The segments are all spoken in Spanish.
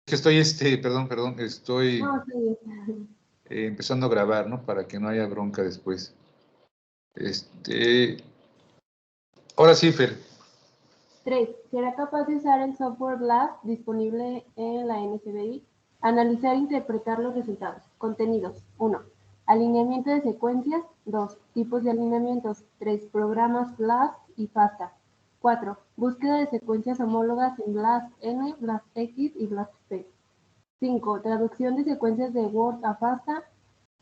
que estoy, perdón, estoy No, sí. empezando a grabar, ¿no? Para que no haya bronca después. Ahora sí, Fer. 3. ¿Será capaz de usar el software BLAST disponible en la NCBI? Analizar e interpretar los resultados. Contenidos. 1. Alineamiento de secuencias. 2. Tipos de alineamientos. 3. Programas BLAST y FASTA. 4. Búsqueda de secuencias homólogas en BLAST-N, BLAST-X y BLAST-P. 5. Traducción de secuencias de Word a FASTA.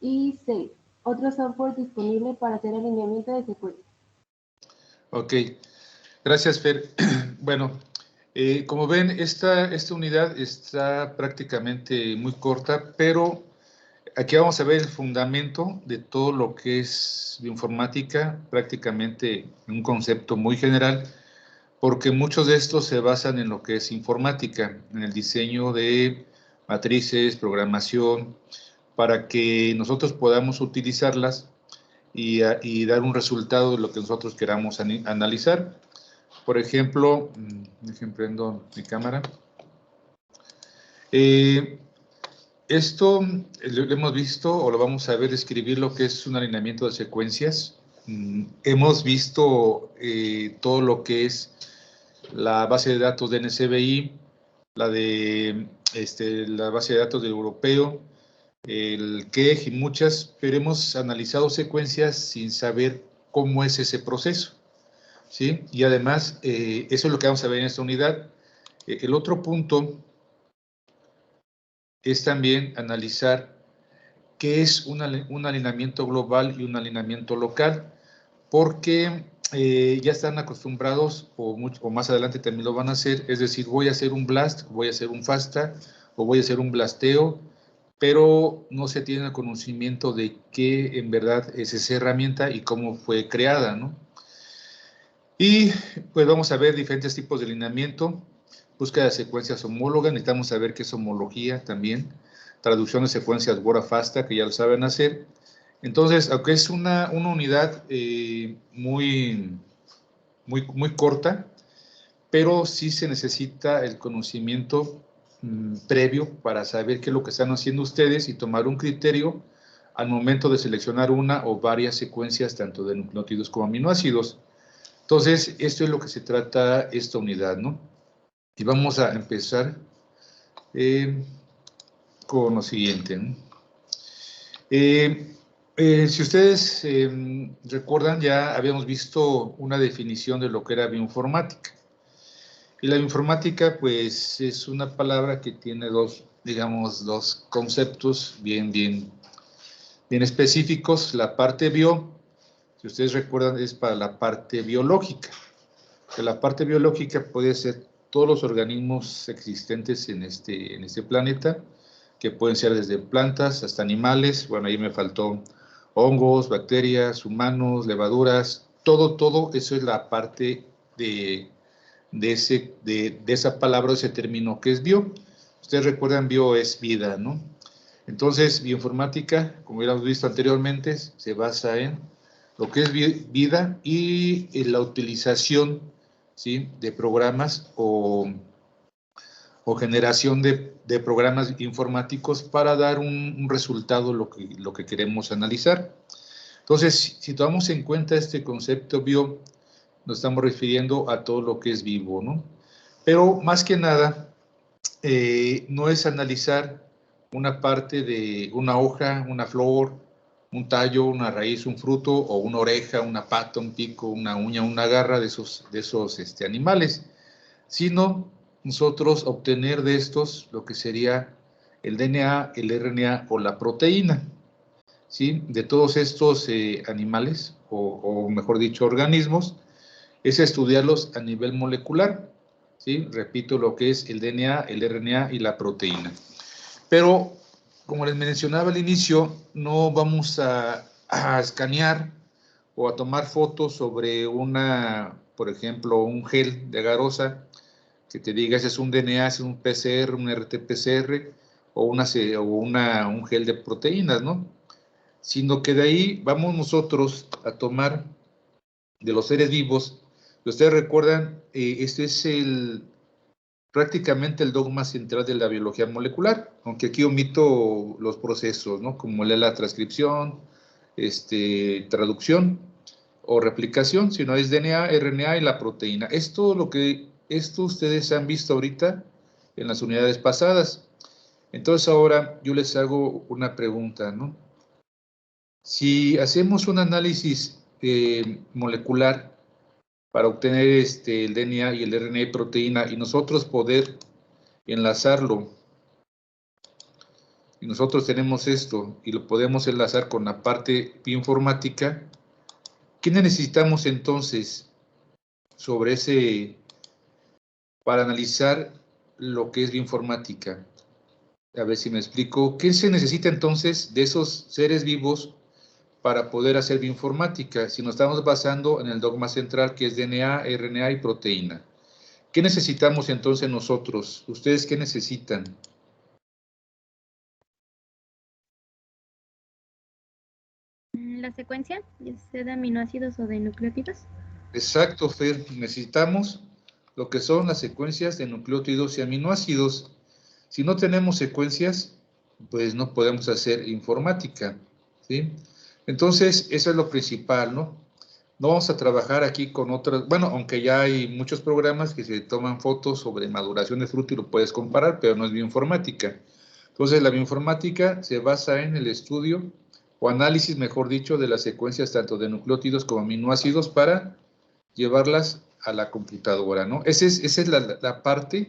Y 6. Otro software disponible para hacer alineamiento de secuencias. Ok, gracias, Fer. Bueno, como ven, esta unidad está prácticamente muy corta, pero aquí vamos a ver el fundamento de todo lo que es bioinformática, prácticamente un concepto muy general, porque muchos de estos se basan en lo que es informática, en el diseño de matrices, programación, para que nosotros podamos utilizarlas y dar un resultado de lo que nosotros queramos analizar. Por ejemplo, déjenme prendo mi cámara. Esto lo hemos visto o lo vamos a ver describir lo que es un alineamiento de secuencias. Hemos visto todo lo que es la base de datos de NCBI, la base de datos del europeo, el QEG y muchas, pero hemos analizado secuencias sin saber cómo es ese proceso, ¿sí? Y además, eso es lo que vamos a ver en esta unidad. El otro punto es también analizar qué es un alineamiento global y un alineamiento local, porque ya están acostumbrados, o más adelante también lo van a hacer, es decir, voy a hacer un blast, voy a hacer un FASTA, o voy a hacer un blasteo, pero no se tiene el conocimiento de qué en verdad es esa herramienta y cómo fue creada, ¿no? Y pues vamos a ver diferentes tipos de alineamiento, búsqueda de secuencias homólogas, necesitamos saber qué es homología también, traducción de secuencias Word a FASTA, que ya lo saben hacer. Entonces, aunque es una unidad muy corta, pero sí se necesita el conocimiento previo para saber qué es lo que están haciendo ustedes y tomar un criterio al momento de seleccionar una o varias secuencias, tanto de nucleótidos como aminoácidos. Entonces, esto es lo que se trata esta unidad, ¿no? Y vamos a empezar con lo siguiente, ¿no? Si ustedes recuerdan, ya habíamos visto una definición de lo que era bioinformática. Y la bioinformática, pues, es una palabra que tiene dos conceptos bien específicos. La parte bio, si ustedes recuerdan, es para la parte biológica. Que la parte biológica puede ser todos los organismos existentes en este planeta, que pueden ser desde plantas hasta animales. Bueno, ahí me faltó hongos, bacterias, humanos, levaduras, todo eso es la parte de esa palabra, ese término que es bio. Ustedes recuerdan, bio es vida, ¿no? Entonces, bioinformática, como ya hemos visto anteriormente, se basa en lo que es vida y en la utilización, ¿sí?, de programas o generación de programas informáticos para dar un resultado, lo que queremos analizar. Entonces, si tomamos en cuenta este concepto bio, nos estamos refiriendo a todo lo que es vivo, ¿no? Pero más que nada, no es analizar una parte de una hoja, una flor, un tallo, una raíz, un fruto, o una oreja, una pata, un pico, una uña, una garra de esos animales, sino nosotros obtener de estos lo que sería el DNA, el RNA o la proteína, ¿sí?, de todos estos animales, o mejor dicho, organismos, es estudiarlos a nivel molecular, ¿sí? Repito, lo que es el DNA, el RNA y la proteína. Pero, como les mencionaba al inicio, no vamos a escanear o a tomar fotos sobre por ejemplo, un gel de agarosa que te diga ese es un DNA, ese es un PCR, un RT-PCR o un gel de proteínas, ¿no? Sino que de ahí vamos nosotros a tomar de los seres vivos. Ustedes recuerdan, este es prácticamente el dogma central de la biología molecular, aunque aquí omito los procesos, ¿no? Como la transcripción, traducción o replicación, sino es DNA, RNA y la proteína. Es todo lo que ustedes han visto ahorita en las unidades pasadas. Entonces ahora yo les hago una pregunta, ¿no? Si hacemos un análisis molecular para obtener el DNA y el RNA y proteína y nosotros poder enlazarlo, y nosotros tenemos esto y lo podemos enlazar con la parte bioinformática, ¿qué necesitamos entonces sobre para analizar lo que es bioinformática? A ver si me explico. ¿Qué se necesita entonces de esos seres vivos para poder hacer bioinformática? Si nos estamos basando en el dogma central que es DNA, RNA y proteína. ¿Qué necesitamos entonces nosotros? ¿Ustedes qué necesitan? ¿La secuencia, ya sea de aminoácidos o de nucleótidos? Exacto, Fer. Necesitamos lo que son las secuencias de nucleótidos y aminoácidos. Si no tenemos secuencias, pues no podemos hacer informática, ¿sí? Entonces, eso es lo principal, ¿no? No vamos a trabajar aquí con otras, bueno, aunque ya hay muchos programas que se toman fotos sobre maduración de fruto y lo puedes comparar, pero no es bioinformática. Entonces, la bioinformática se basa en el estudio o análisis, mejor dicho, de las secuencias tanto de nucleótidos como aminoácidos para llevarlas a la computadora, ¿no? Esa es la parte,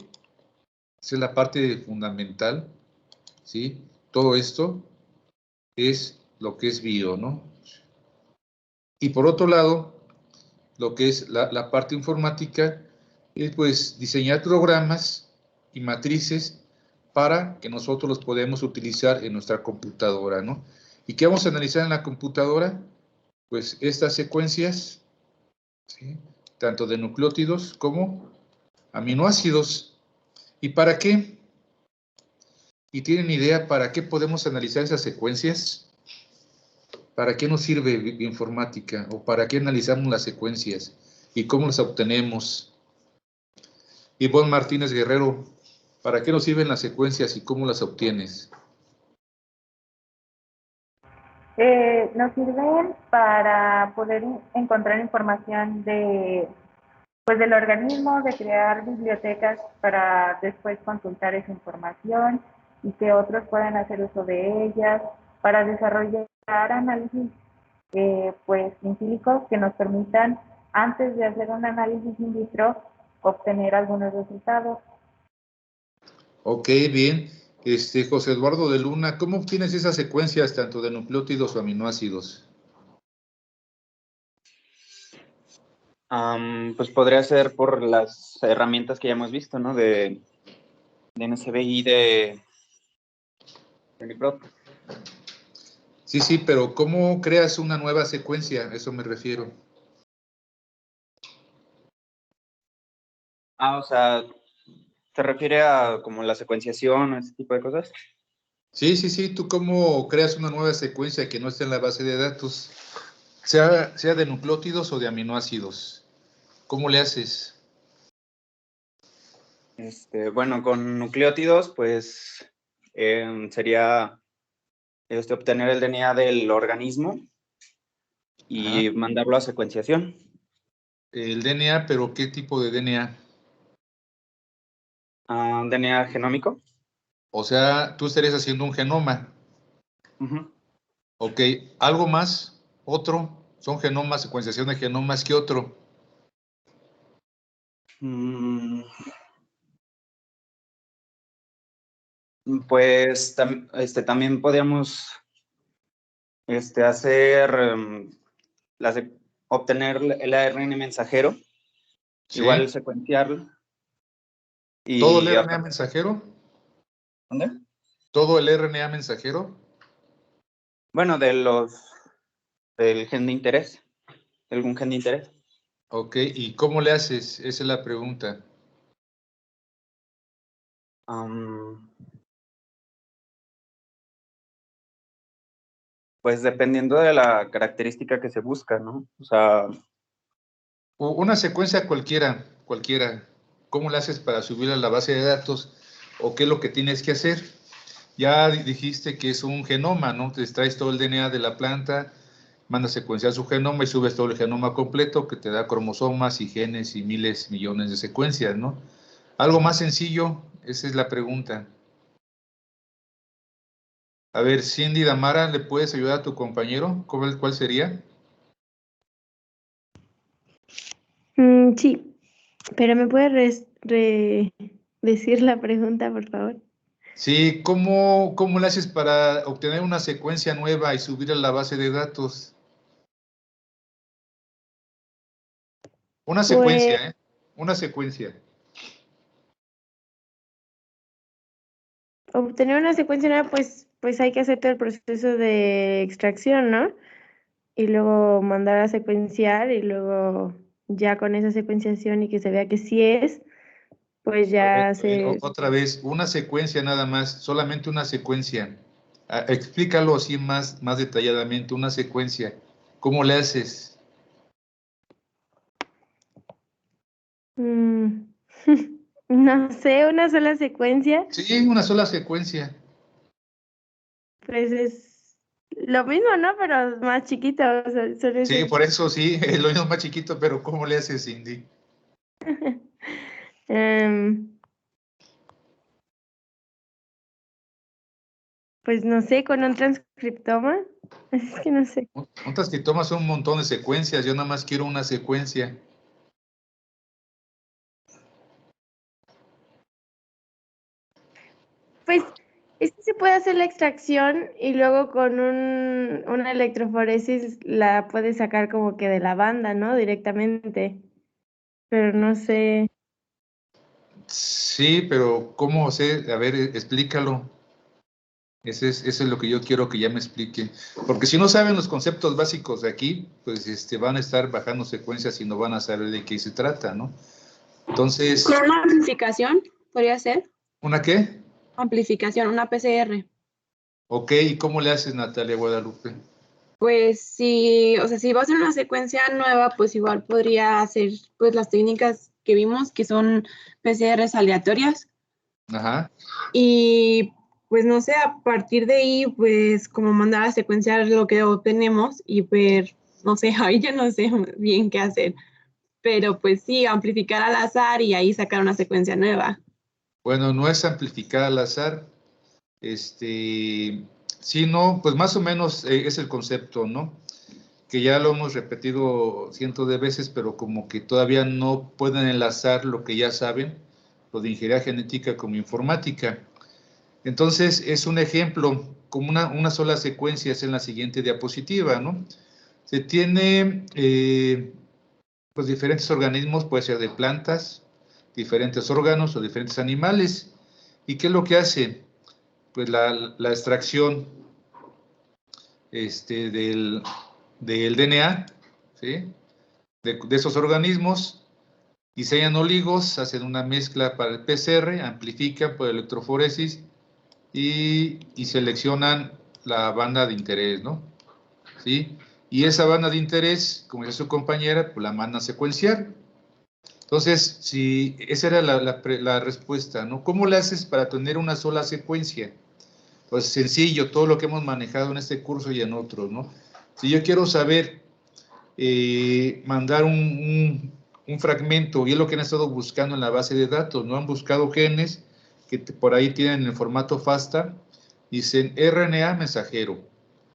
esa es la parte fundamental, ¿sí? Todo esto es lo que es bio, ¿no? Y por otro lado, lo que es la parte informática es pues diseñar programas y matrices para que nosotros los podamos utilizar en nuestra computadora, ¿no? ¿Y qué vamos a analizar en la computadora? Pues estas secuencias, ¿sí? Tanto de nucleótidos como aminoácidos. ¿Y para qué? ¿Y tienen idea para qué podemos analizar esas secuencias? ¿Para qué nos sirve bioinformática? ¿O para qué analizamos las secuencias? ¿Y cómo las obtenemos? Ivonne Martínez Guerrero, ¿para qué nos sirven las secuencias y cómo las obtienes? Nos sirven para poder encontrar información pues del organismo, de crear bibliotecas para después consultar esa información y que otros puedan hacer uso de ellas, para desarrollar análisis pues científicos que nos permitan, antes de hacer un análisis in vitro, obtener algunos resultados. Ok, bien. José Eduardo de Luna, ¿cómo obtienes esas secuencias tanto de nucleótidos o aminoácidos? Pues podría ser por las herramientas que ya hemos visto, ¿no? De NSBI, de Uniprot. Sí, sí, pero ¿cómo creas una nueva secuencia? A eso me refiero. O sea, ¿se refiere a como la secuenciación o ese tipo de cosas? Sí, sí, sí. ¿Tú cómo creas una nueva secuencia que no esté en la base de datos? Sea de nucleótidos o de aminoácidos. ¿Cómo le haces? Bueno, con nucleótidos, pues sería obtener el DNA del organismo y mandarlo a secuenciación. El DNA, pero ¿qué tipo de DNA? DNA genómico. O sea, tú estarías haciendo un genoma. Ok, ¿algo más? ¿Otro? ¿Son genomas, secuenciación de genomas? ¿Qué otro? Pues también podríamos hacer obtener el ARN mensajero, ¿Sí? igual secuenciarlo. ¿Todo el RNA mensajero? ¿Dónde? ¿Todo el RNA mensajero? Bueno, del gen de interés, algún gen de interés. Ok, ¿y cómo le haces? Esa es la pregunta. Pues dependiendo de la característica que se busca, ¿no? O sea, Una secuencia cualquiera. cómo le haces para subir a la base de datos o qué es lo que tienes que hacer. Ya dijiste que es un genoma, ¿no? Te extraes todo el DNA de la planta, mandas secuenciar su genoma y subes todo el genoma completo que te da cromosomas y genes y miles, millones de secuencias, ¿no? Algo más sencillo, esa es la pregunta. A ver, Cindy Damara, ¿le puedes ayudar a tu compañero? ¿Cuál sería? Sí, pero ¿me puedes decir la pregunta, por favor? Sí, ¿cómo le haces para obtener una secuencia nueva y subir a la base de datos? Una Pues secuencia, ¿eh? Una secuencia. obtener una secuencia nueva, pues hay que hacer todo el proceso de extracción, ¿no? Y luego mandar a secuenciar y luego ya con esa secuenciación y que se vea que sí es, pues ya A ver, se... otra vez, una secuencia nada más, solamente una secuencia. Explícalo así más detalladamente, una secuencia. ¿Cómo le haces? Mm, no sé, una sola secuencia, Sí, una sola secuencia. pues es lo mismo, ¿no? Pero más chiquito, o sea, solo Sí, eso. por eso sí, es lo mismo más chiquito, pero ¿cómo le haces, Cindy? Em, pues no sé, con un transcriptoma. Es que no sé. Otras que tomas un montón de secuencias, yo nada más quiero una secuencia. Pues es que se puede hacer la extracción y luego con una electroforesis la puedes sacar como que de la banda, ¿no? Directamente. Pero no sé. Sí, pero ¿cómo sé? A ver, explícalo. Eso es lo que yo quiero que ya me explique. Porque si no saben los conceptos básicos de aquí, pues van a estar bajando secuencias y no van a saber de qué se trata, ¿no? Entonces, Con una amplificación, podría ser. ¿una qué? Amplificación, una PCR. Ok, ¿y cómo le haces, Natalia Guadalupe? Pues sí, o sea, si va a ser una secuencia nueva, pues igual podría hacer pues las técnicas que vimos, que son PCRs aleatorias. Ajá. Y pues no sé, a partir de ahí, pues como mandar a secuenciar lo que obtenemos y ver, no sé, ahí yo no sé bien qué hacer. Pero pues sí, amplificar al azar y ahí sacar una secuencia nueva. Bueno, no es amplificar al azar. Sí, no, pues más o menos es el concepto, ¿no? Que ya lo hemos repetido cientos de veces, pero como que todavía no pueden enlazar lo que ya saben, lo de ingeniería genética como informática. Entonces, es un ejemplo, como una sola secuencia es en la siguiente diapositiva, ¿no? Se tiene, pues, diferentes organismos, puede ser de plantas, diferentes órganos o diferentes animales. ¿Y qué es lo que hace? Pues la extracción del DNA, ¿sí? De esos organismos, diseñan oligos, hacen una mezcla para el PCR, amplifican por electroforesis y seleccionan la banda de interés, ¿no? ¿Sí? Y esa banda de interés, como dice su compañera, pues la mandan a secuenciar. Entonces, si esa era la respuesta, ¿no? ¿Cómo le haces para tener una sola secuencia? Pues sencillo, todo lo que hemos manejado en este curso y en otros, ¿no? Si yo quiero saber mandar un fragmento, y es lo que han estado buscando en la base de datos, ¿no? Han buscado genes que por ahí tienen el formato FASTA, dicen RNA mensajero,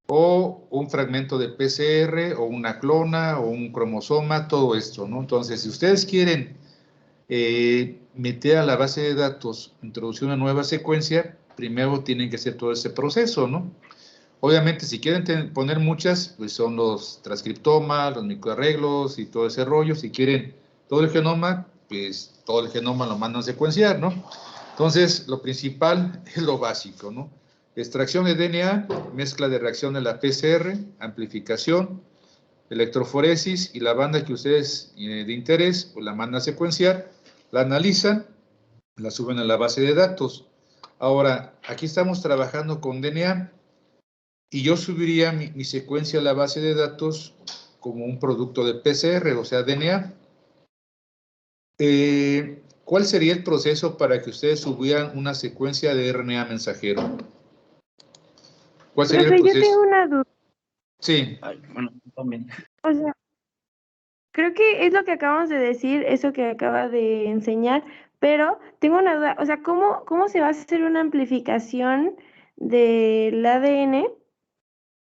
o un fragmento de PCR, o una clona, o un cromosoma, todo esto, ¿no? Entonces, si ustedes quieren meter a la base de datos, introducir una nueva secuencia, primero tienen que hacer todo ese proceso, ¿no? Obviamente, si quieren poner muchas, pues son los transcriptomas, los microarreglos y todo ese rollo. Si quieren todo el genoma, pues todo el genoma lo mandan a secuenciar, ¿no? Entonces, lo principal es lo básico, ¿no? Extracción de DNA, mezcla de reacción de la PCR, amplificación, electroforesis y la banda que ustedes de interés, pues la mandan a secuenciar, la analizan, la suben a la base de datos. Ahora, aquí estamos trabajando con DNA y yo subiría mi secuencia a la base de datos como un producto de PCR, o sea, DNA. ¿cuál sería el proceso para que ustedes subieran una secuencia de RNA mensajero? ¿Cuál sería el Profe, yo proceso? tengo una duda. Sí. Ay, bueno, también. O sea, creo que es lo que acabamos de decir, eso que acaba de enseñar, pero tengo una duda, o sea, ¿cómo se va a hacer una amplificación del ADN,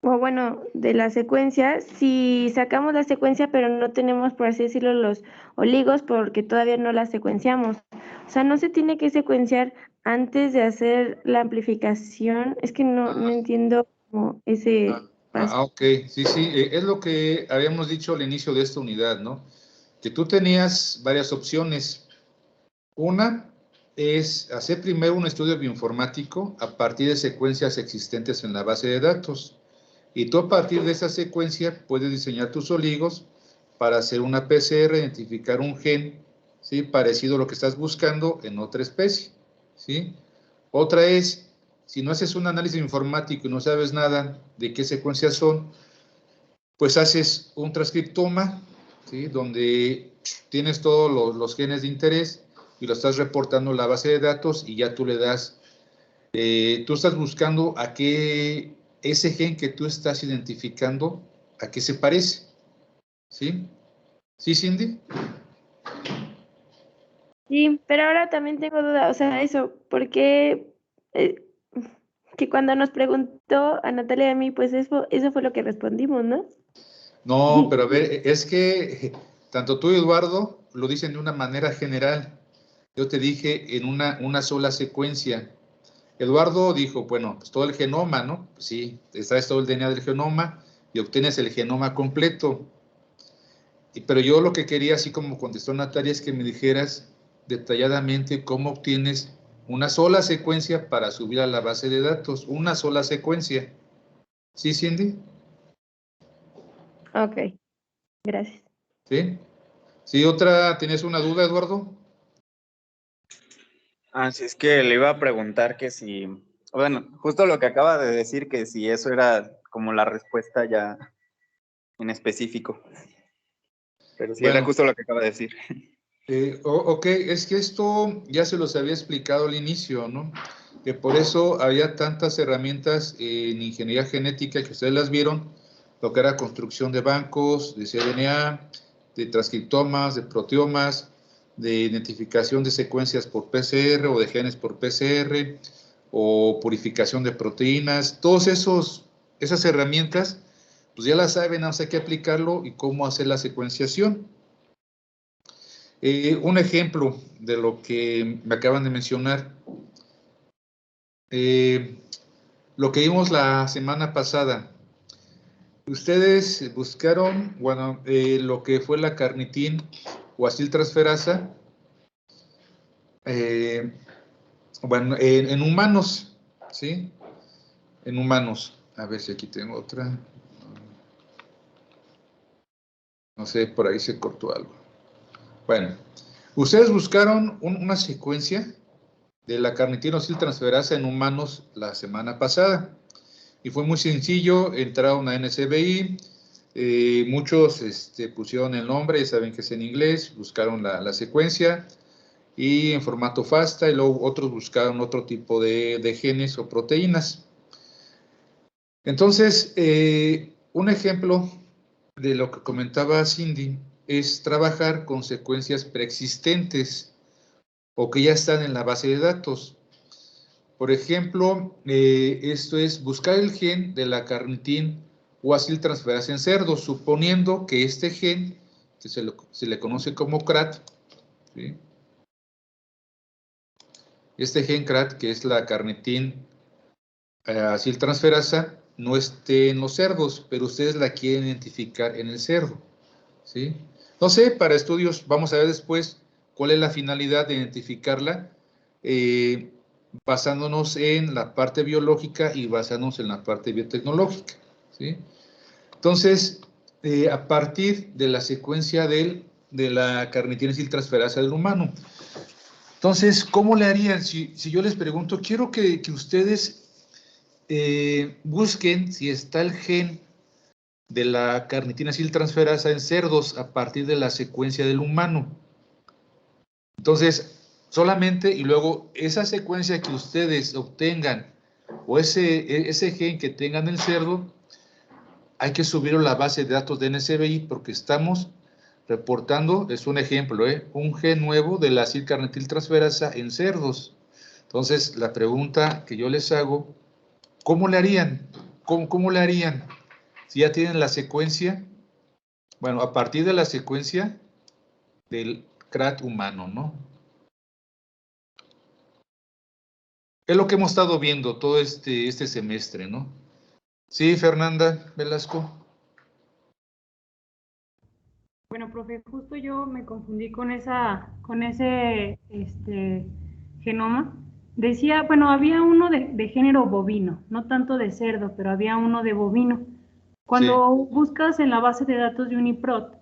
o bueno, de la secuencia, si sacamos la secuencia, pero no tenemos, por así decirlo, los oligos, porque todavía no la secuenciamos? O sea, ¿no se tiene que secuenciar antes de hacer la amplificación? Es que no entiendo como ese paso. Ok, sí, es lo que habíamos dicho al inicio de esta unidad, ¿no? Que tú tenías varias opciones. Una es hacer primero un estudio bioinformático a partir de secuencias existentes en la base de datos. Y tú a partir de esa secuencia puedes diseñar tus oligos para hacer una PCR, identificar un gen, ¿sí? Parecido a lo que estás buscando en otra especie, ¿sí? Otra es, si no haces un análisis informático y no sabes nada de qué secuencias son, pues haces un transcriptoma, ¿sí? Donde tienes todos los genes de interés y lo estás reportando en la base de datos y ya tú le das, tú estás buscando a qué, ese gen que tú estás identificando, a qué se parece, ¿sí? ¿Sí, Cindy? Sí, pero ahora también tengo duda, o sea, eso, porque que cuando nos preguntó a Natalia y a mí, pues eso fue lo que respondimos, ¿no? No, pero a ver, es que tanto tú y Eduardo lo dicen de una manera general. Yo te dije en una sola secuencia. Eduardo dijo, bueno, pues todo el genoma, ¿no? Pues sí, extraes todo el DNA del genoma y obtienes el genoma completo. Pero yo lo que quería, así como contestó Natalia, es que me dijeras detalladamente cómo obtienes una sola secuencia para subir a la base de datos. Una sola secuencia. ¿Sí, Cindy? Ok, gracias. ¿Sí? ¿Sí, otra? ¿Tienes una duda, Eduardo? Ah, sí, es que le iba a preguntar que si, bueno, justo lo que acaba de decir, que si eso era como la respuesta ya en específico. Pero sí, era Bueno, justo lo que acaba de decir. ok, es que esto ya se los había explicado al inicio, ¿no? Que por eso había tantas herramientas en ingeniería genética que ustedes las vieron, lo que era construcción de bancos, de cDNA, de transcriptomas, de proteomas, de identificación de secuencias por PCR o de genes por PCR, o purificación de proteínas, todos esas herramientas, pues ya las saben, no sé qué aplicarlo y cómo hacer la secuenciación. Un ejemplo de lo que me acaban de mencionar, lo que vimos la semana pasada. Ustedes buscaron, bueno, lo que fue la carnitín o aciltransferasa, bueno, en humanos, ¿sí? En humanos. A ver si aquí tengo otra. No sé, por ahí se cortó algo. Bueno, ustedes buscaron una secuencia de la carnitina aciltransferasa en humanos la semana pasada. Y fue muy sencillo, entraron a NCBI, muchos pusieron el nombre, ya saben que es en inglés, buscaron la secuencia y en formato FASTA, y luego otros buscaron otro tipo de genes o proteínas. Entonces, un ejemplo de lo que comentaba Cindy es trabajar con secuencias preexistentes o que ya están en la base de datos. Por ejemplo, esto es buscar el gen de la carnitina o aciltransferasa en cerdos, suponiendo que este gen, que se le conoce como CRAT, ¿sí? Este gen CRAT, que es la carnitina aciltransferasa, no esté en los cerdos, pero ustedes la quieren identificar en el cerdo, ¿sí? No sé, para estudios, vamos a ver después cuál es la finalidad de identificarla, basándonos en la parte biológica y basándonos en la parte biotecnológica, ¿sí? Entonces, a partir de la secuencia de la carnitina aciltransferasa del humano. Entonces, ¿cómo le harían? Si yo les pregunto, quiero que ustedes busquen si está el gen de la carnitina aciltransferasa en cerdos a partir de la secuencia del humano. Entonces, Solamente, y luego esa secuencia que ustedes obtengan, o ese gen que tengan en el cerdo, hay que subirlo a la base de datos de NCBI porque estamos reportando, es un ejemplo, un gen nuevo de la acilcarnitiltransferasa en cerdos. Entonces, la pregunta que yo les hago, ¿cómo le harían? ¿Cómo le harían? Si ya tienen la secuencia, bueno, a partir de la secuencia del CRAT humano, ¿no? Es lo que hemos estado viendo todo este semestre, ¿no? Sí, Fernanda Velasco. Bueno, profe, justo yo me confundí con ese genoma. Decía, bueno, había uno de género bovino, no tanto de cerdo, pero había uno de bovino. Cuando buscas en la base de datos de UniProt,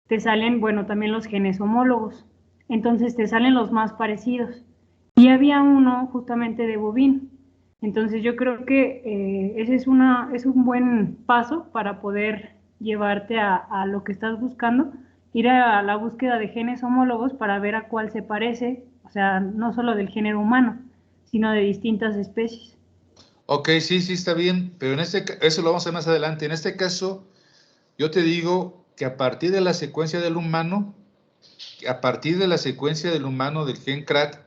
te salen, bueno, también los genes homólogos. Entonces te salen los más parecidos. Y había uno justamente de bovino. Entonces yo creo que ese es un buen paso para poder llevarte a lo que estás buscando, ir a la búsqueda de genes homólogos para ver a cuál se parece, o sea, no solo del género humano, sino de distintas especies. Ok, sí, está bien, pero eso lo vamos a ver más adelante. En este caso, yo te digo que a partir de la secuencia del humano, del gen CRAT,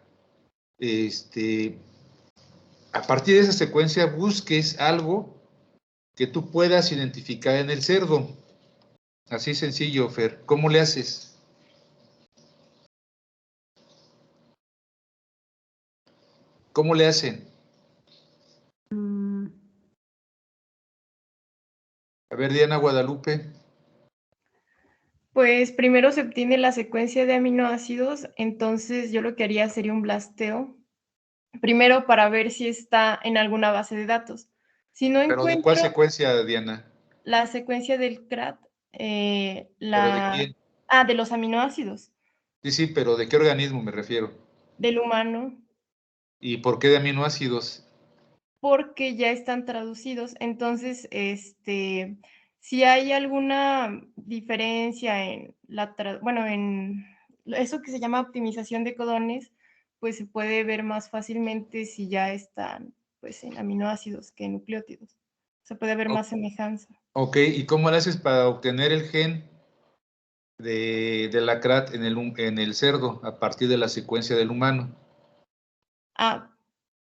a partir de esa secuencia busques algo que tú puedas identificar en el cerdo. Así sencillo, Fer. ¿Cómo le haces? ¿Cómo le hacen? A ver, Diana Guadalupe. Pues primero se obtiene la secuencia de aminoácidos, entonces yo lo que haría sería un blasteo, primero para ver si está en alguna base de datos. Si no ¿Pero de cuál encuentro secuencia, Diana? la secuencia del CRAT, ¿Pero de quién? de los aminoácidos, Sí, pero ¿de qué organismo me refiero? del humano, ¿Y por qué de aminoácidos? porque ya están traducidos. Entonces, si hay alguna diferencia en en eso que se llama optimización de codones, pues se puede ver más fácilmente si ya están pues en aminoácidos que en nucleótidos. Se puede ver más semejanza. Ok, ¿y cómo le haces para obtener el gen de la CRAT en el cerdo a partir de la secuencia del humano?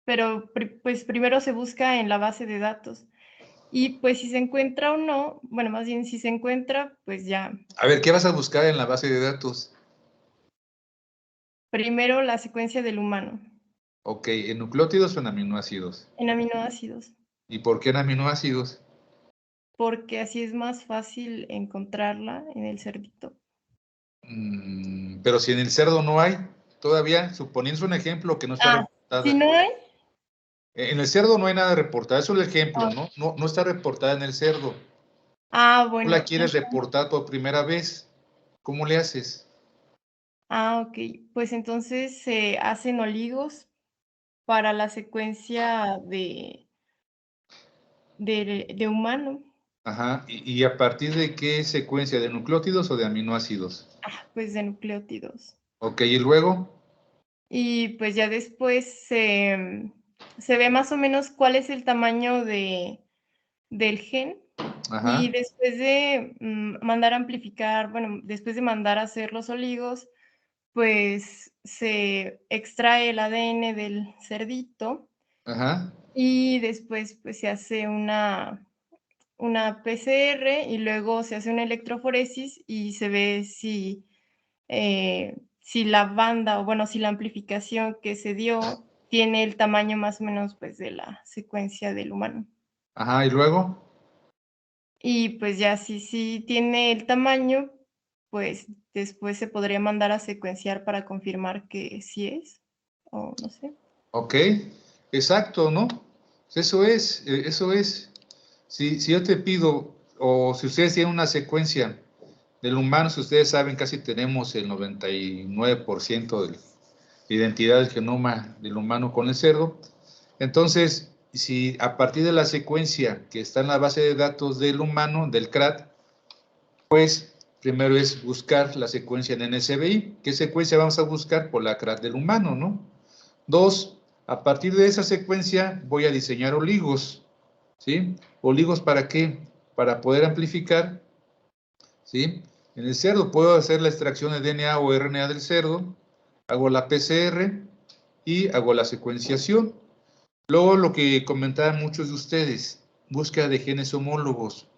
Pero pues primero se busca en la base de datos. Y pues si se encuentra o no, bueno, más bien si se encuentra, pues ya. A ver, ¿qué vas a buscar en la base de datos? Primero la secuencia del humano. Ok, ¿en nucleótidos o en aminoácidos? En aminoácidos. ¿Y por qué en aminoácidos? Porque así es más fácil encontrarla en el cerdito. Pero si en el cerdo no hay, todavía, suponiendo un ejemplo que no está reportada. Si no hay. En el cerdo no hay nada reportado, eso es el ejemplo, ¿no? No está reportada en el cerdo. Bueno. Tú la quieres reportar por primera vez, ¿cómo le haces? Ok. Pues entonces se hacen oligos para la secuencia de humano. Ajá, ¿y a partir de qué secuencia? ¿De nucleótidos o de aminoácidos? Pues de nucleótidos. Ok, ¿y luego? Y pues ya después se ve más o menos cuál es el tamaño del gen. Ajá. Y después de mandar a amplificar, bueno, después de mandar a hacer los oligos, pues se extrae el ADN del cerdito. Ajá. Y después pues se hace una PCR y luego se hace una electroforesis y se ve si la banda o bueno, si la amplificación que se dio tiene el tamaño más o menos pues de la secuencia del humano. Ajá, ¿y luego? Y pues ya si tiene el tamaño, pues después se podría mandar a secuenciar para confirmar que sí es, o no sé. Ok, exacto, ¿no? Eso es. Si yo te pido, o si ustedes tienen una secuencia del humano, si ustedes saben, casi tenemos el 99% de identidad del genoma del humano con el cerdo. Entonces, si a partir de la secuencia que está en la base de datos del humano, del CRAT, pues Primero es buscar la secuencia en NSBI. ¿Qué secuencia vamos a buscar? Por la CRAT del humano, ¿no? 2, a partir de esa secuencia voy a diseñar oligos, ¿sí? ¿Oligos para qué? Para poder amplificar, ¿sí? En el cerdo puedo hacer la extracción de DNA o RNA del cerdo, hago la PCR y hago la secuenciación. Luego lo que comentaban muchos de ustedes, búsqueda de genes homólogos.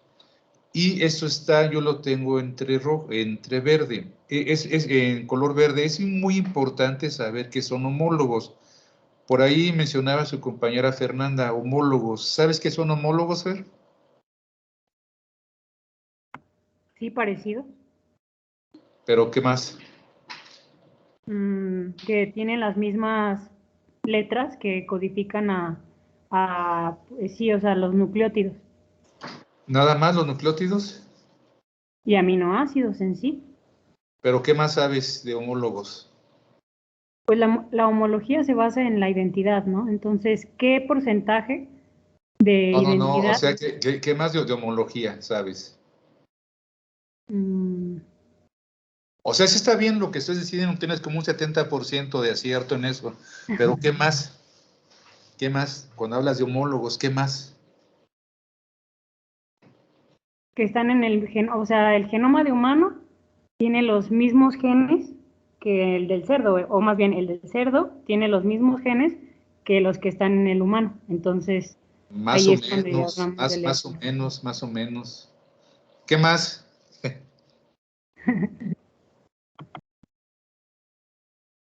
Y esto está, yo lo tengo entre rojo, entre verde, es en color verde. Es muy importante saber que son homólogos. Por ahí mencionaba su compañera Fernanda, homólogos. ¿Sabes qué son homólogos, Fer? Sí, parecido. ¿Pero qué más? Que tienen las mismas letras que codifican sí, o sea, los nucleótidos ¿Nada más los nucleótidos? y aminoácidos en sí. ¿Pero qué más sabes de homólogos? Pues la homología se basa en la identidad, ¿no? Entonces, ¿qué porcentaje de No, o identidad? sea, ¿qué más de homología sabes? Mm, O sea, sí está bien lo que estoy diciendo, tienes como un 70% de acierto en eso, pero ¿qué más? ¿Qué más? Cuando hablas de homólogos, ¿qué más? que están en el o sea, el genoma de humano tiene los mismos genes que el del cerdo, o más bien el del cerdo tiene los mismos genes que los que están en el humano. Entonces, Más ahí o es donde menos, hablamos de la más o menos, más o menos. ¿Qué más?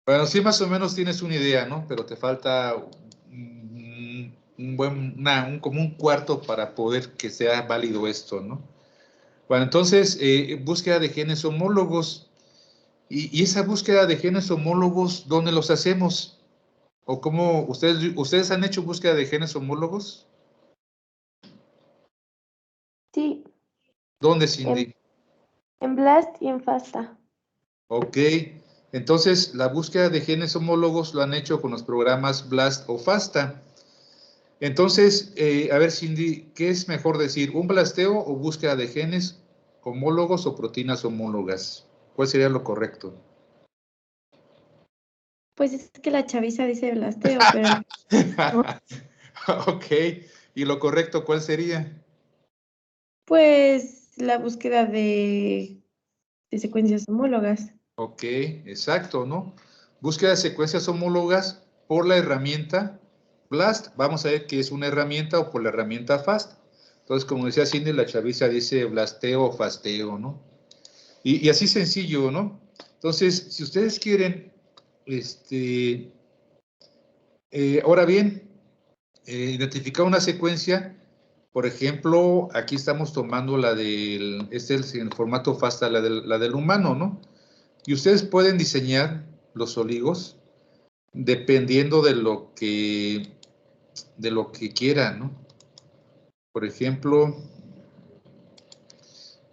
Bueno, sí, más o menos tienes una idea, ¿no? Pero te falta un buen, como un cuarto para poder que sea válido esto, ¿no? Bueno, entonces, búsqueda de genes homólogos. Y esa búsqueda de genes homólogos, ¿dónde los hacemos? ¿O cómo ustedes han hecho búsqueda de genes homólogos? Sí, ¿Dónde, en, Cindy? en BLAST y en FASTA. Ok, entonces la búsqueda de genes homólogos lo han hecho con los programas BLAST o FASTA. Entonces, a ver, Cindy, ¿qué es mejor decir? ¿Un blasteo o búsqueda de genes homólogos o proteínas homólogas? ¿Cuál sería lo correcto? Pues es que la chaviza dice blasteo, pero no. Ok, ¿y lo correcto cuál sería? Pues la búsqueda de secuencias homólogas. Ok, exacto, ¿no? Búsqueda de secuencias homólogas por la herramienta BLAST. Vamos a ver qué es una herramienta o por la herramienta FAST. Entonces, como decía Cindy, la chaviza dice blasteo o fasteo, ¿no? Y así sencillo, ¿no? Entonces, si ustedes quieren, ahora bien, identificar una secuencia, por ejemplo, aquí estamos tomando este es el formato FASTA, la del humano, ¿no? Y ustedes pueden diseñar los oligos dependiendo de lo que quieran, ¿no? Por ejemplo,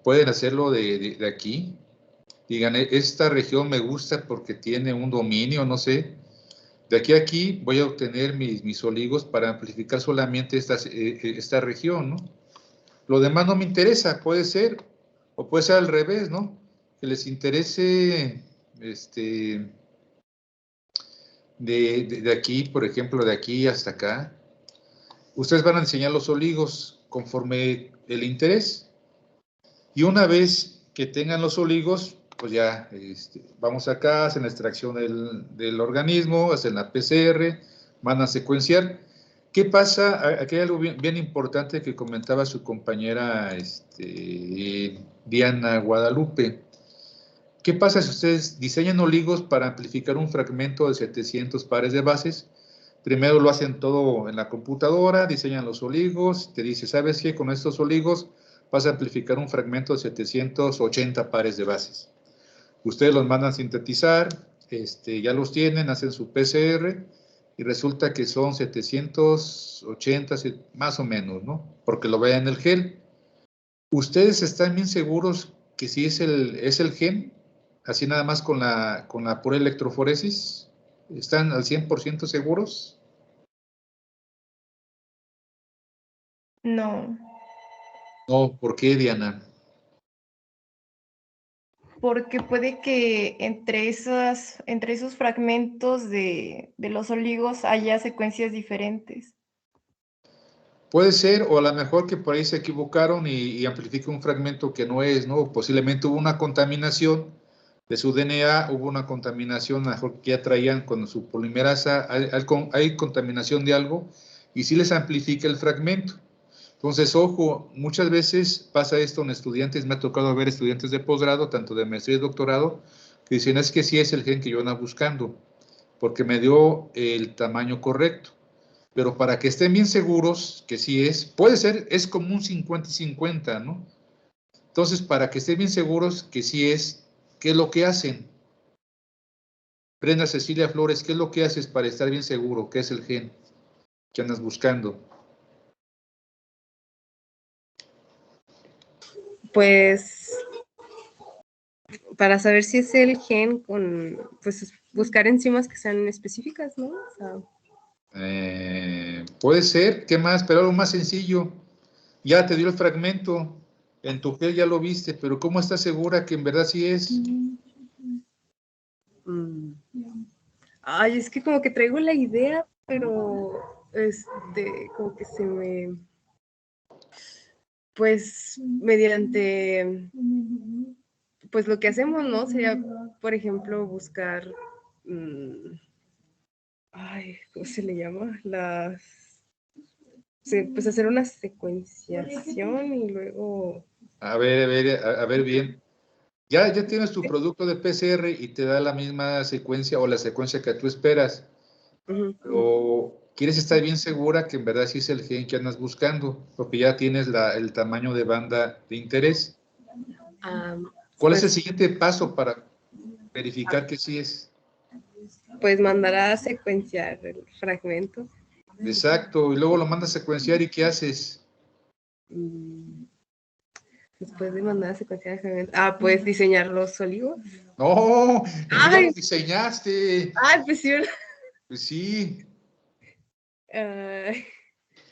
pueden hacerlo de aquí. Digan, esta región me gusta porque tiene un dominio, no sé. De aquí a aquí voy a obtener mis oligos para amplificar solamente esta región, ¿no? Lo demás no me interesa, puede ser, o puede ser al revés, ¿no? Que les interese, de aquí, por ejemplo, de aquí hasta acá. Ustedes van a diseñar los oligos conforme el interés. Y una vez que tengan los oligos, pues ya vamos acá, hacen la extracción del organismo, hacen la PCR, van a secuenciar. ¿Qué pasa? Aquí hay algo bien importante que comentaba su compañera Diana Guadalupe. ¿Qué pasa si ustedes diseñan oligos para amplificar un fragmento de 700 pares de bases? Primero lo hacen todo en la computadora, diseñan los oligos, te dice, ¿sabes qué? Con estos oligos vas a amplificar un fragmento de 780 pares de bases. Ustedes los mandan a sintetizar, ya los tienen, hacen su PCR y resulta que son 780 más o menos, ¿no? Porque lo vean en el gel. ¿Ustedes están bien seguros que sí es el gen? Así nada más con la pura electroforesis. ¿Están al 100% seguros? No, No, ¿por qué, Diana? porque puede que entre esos fragmentos de los oligos haya secuencias diferentes. Puede ser, o a lo mejor que por ahí se equivocaron y amplifica un fragmento que no es, ¿no? Posiblemente hubo una contaminación de su DNA, hubo una contaminación, a lo mejor que ya traían con su polimerasa, hay contaminación de algo, y sí les amplifica el fragmento. Entonces, ojo, muchas veces pasa esto en estudiantes, me ha tocado ver estudiantes de posgrado, tanto de maestría y doctorado, que dicen, es que sí es el gen que yo ando buscando, porque me dio el tamaño correcto. Pero para que estén bien seguros que sí es, puede ser, es como un 50 y 50, ¿no? Entonces, para que estén bien seguros que sí es, ¿qué es lo que hacen? Brenda Cecilia Flores, ¿qué es lo que haces para estar bien seguro que es el gen que andas buscando? Pues para saber si es el gen, pues buscar enzimas que sean específicas, ¿no? O sea, puede ser, ¿qué más? Pero algo más sencillo. Ya te dio el fragmento, en tu gel ya lo viste, pero ¿cómo estás segura que en verdad sí es? Ay, es que como que traigo la idea, pero como que pues mediante, pues lo que hacemos, ¿no? Sería, por ejemplo, buscar, ¿cómo se le llama? Pues hacer una secuenciación y luego... A ver bien. Ya tienes tu producto de PCR y te da la misma secuencia o la secuencia que tú esperas. Pero quieres estar bien segura que en verdad sí es el gen que andas buscando, porque ya tienes el tamaño de banda de interés. ¿Cuál es el siguiente paso para verificar que sí es? Pues mandar a secuenciar el fragmento. Exacto, y luego lo mandas a secuenciar y ¿qué haces? Después de mandar a secuenciar el fragmento. Pues diseñar los oligos. No, ya lo diseñaste. Pues sí. Pues sí.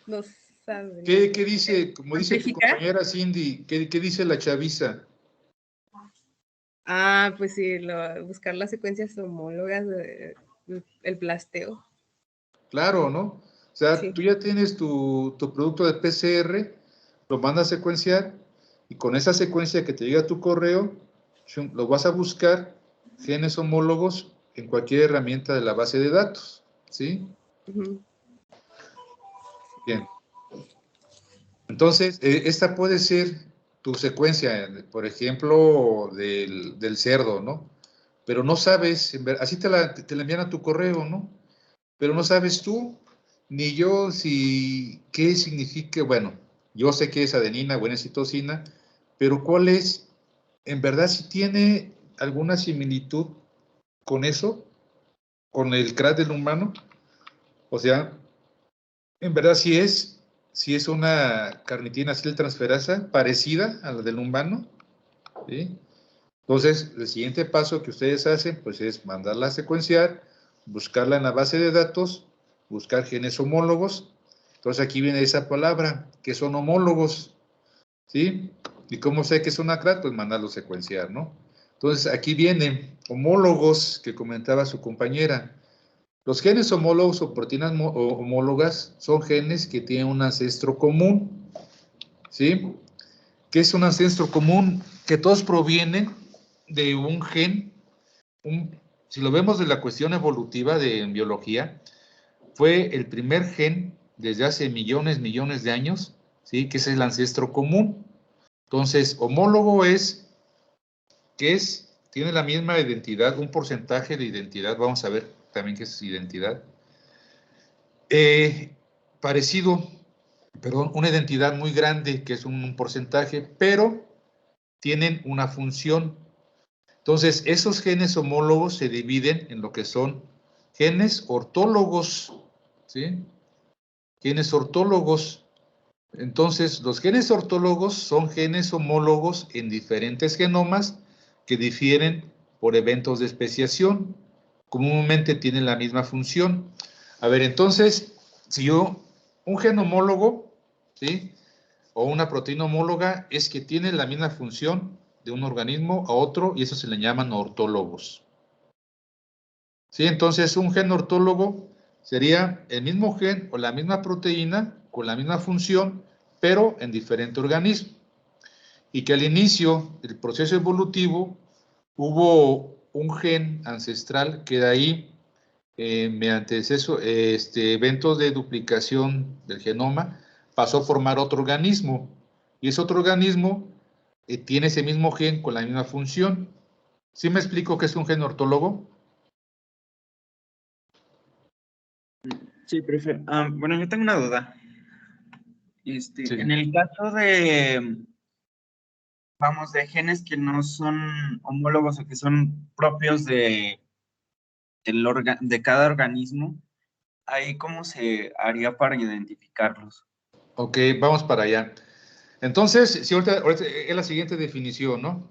No sabe. ¿Qué dice, como dice tu compañera Cindy, qué dice la chaviza? Pues sí, buscar las secuencias homólogas, el blasteo. Claro, ¿no? O sea, sí. Tú ya tienes tu producto de PCR, lo mandas a secuenciar y con esa secuencia que te llega a tu correo, lo vas a buscar genes homólogos en cualquier herramienta de la base de datos, ¿sí? Bien. Entonces, esta puede ser tu secuencia, por ejemplo, del cerdo, ¿no? Pero no sabes, así te la envían a tu correo, ¿no? Pero no sabes tú, ni yo, qué significa, bueno, yo sé que es adenina o N-citosina, pero ¿cuál es, en verdad, si tiene alguna similitud con eso, con el CRAS del humano? O sea, en verdad si es una carnitina acetiltransferasa parecida a la del humano, ¿sí? Entonces, el siguiente paso que ustedes hacen, pues es mandarla a secuenciar, buscarla en la base de datos, buscar genes homólogos. Entonces, aquí viene esa palabra, que son homólogos, ¿sí? ¿Y cómo sé que es una CRAT? Pues mandarlo a secuenciar, ¿no? Entonces, aquí vienen homólogos que comentaba su compañera. Los genes homólogos o proteínas homólogas son genes que tienen un ancestro común, ¿sí? ¿Qué es un ancestro común? Que todos provienen de un gen, si lo vemos de la cuestión evolutiva de biología, fue el primer gen desde hace millones de años, ¿sí? Que es el ancestro común. Entonces, homólogo tiene la misma identidad, un porcentaje de identidad, vamos a ver también qué es identidad. Parecido, perdón, una identidad muy grande, que es un porcentaje, pero tienen una función. Entonces, esos genes homólogos se dividen en lo que son genes ortólogos, ¿sí? Genes ortólogos. Entonces, los genes ortólogos son genes homólogos en diferentes genomas que difieren por eventos de especiación. Comúnmente tienen la misma función. A ver, entonces, si un gen homólogo, ¿sí? O una proteína homóloga es que tiene la misma función de un organismo a otro y eso se le llaman ortólogos. ¿Sí? Entonces, un gen ortólogo sería el mismo gen o la misma proteína con la misma función, pero en diferente organismo. Y que al inicio del proceso evolutivo hubo un gen ancestral que de ahí, mediante eventos de duplicación del genoma, pasó a formar otro organismo. Y ese otro organismo tiene ese mismo gen con la misma función. ¿Sí me explico qué es un gen ortólogo? Sí, profe. Bueno, yo tengo una duda. Sí. En el caso de, vamos, de genes que no son homólogos o que son propios de cada organismo, ¿ahí cómo se haría para identificarlos? Ok, vamos para allá. Entonces, si ahorita es la siguiente definición, ¿no?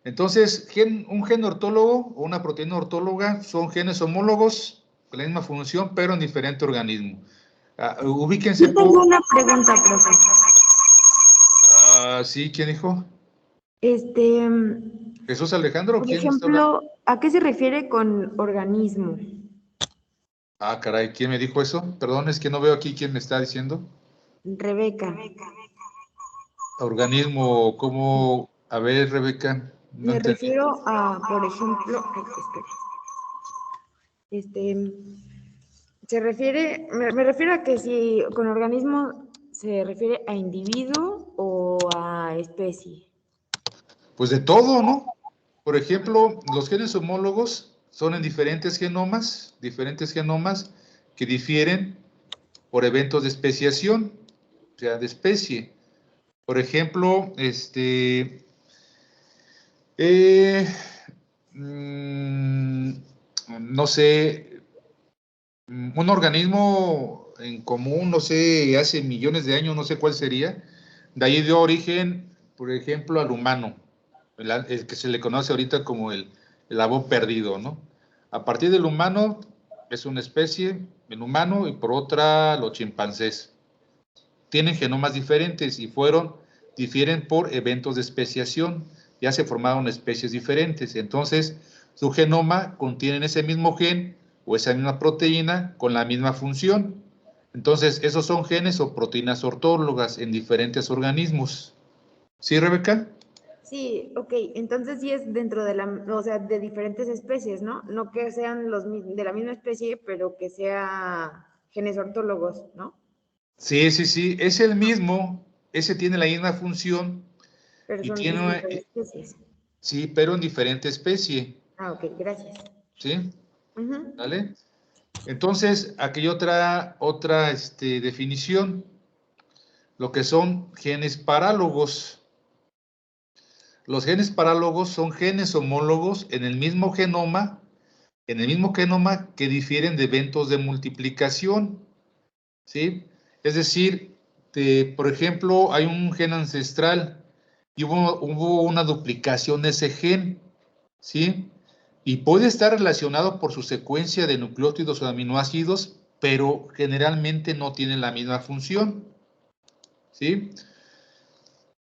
Entonces, un gen ortólogo o una proteína ortóloga son genes homólogos con la misma función, pero en diferente organismo. Ubíquense. Yo tengo una pregunta, profe. Sí, ¿quién dijo? mm, ¿Jesús Alejandro? Por ¿Quién está hablando? ejemplo, ¿a qué se refiere con organismo? Caray, ¿quién me dijo eso? Perdón, es que no veo aquí quién me está diciendo. Rebeca. Organismo, ¿cómo? A ver, Rebeca, no Me entendí. refiero a, por ejemplo, se refiere, me refiero a que si con organismo se refiere a individuo o a especie. Pues de todo, ¿no? Por ejemplo, los genes homólogos son en diferentes genomas que difieren por eventos de especiación, o sea, de especie. Por ejemplo, no sé, un organismo en común, no sé, hace millones de años, no sé cuál sería, de ahí dio origen, por ejemplo, al humano, el que se le conoce ahorita como el abo perdido, ¿no? A partir del humano es una especie, el humano, y por otra los chimpancés. Tienen genomas diferentes y difieren por eventos de especiación, ya se formaron especies diferentes, entonces su genoma contiene ese mismo gen o esa misma proteína con la misma función. Entonces, esos son genes o proteínas ortólogas en diferentes organismos. ¿Sí, Rebeca? Sí, ok, entonces sí es dentro de o sea, de diferentes especies, ¿no? No que sean de la misma especie, pero que sea genes ortólogos, ¿no? Sí, sí, sí, es el mismo, ese tiene la misma función Pero y son tiene, distintas especies. sí, pero en diferente especie. Ok, gracias. ¿Sí? Ujú. ¿Vale? Entonces, aquí hay otra definición, lo que son genes parálogos. Los genes parálogos son genes homólogos en el mismo genoma que difieren de eventos de multiplicación, ¿sí? Es decir, por ejemplo, hay un gen ancestral y hubo una duplicación de ese gen, ¿sí? Y puede estar relacionado por su secuencia de nucleótidos o aminoácidos, pero generalmente no tienen la misma función, ¿sí?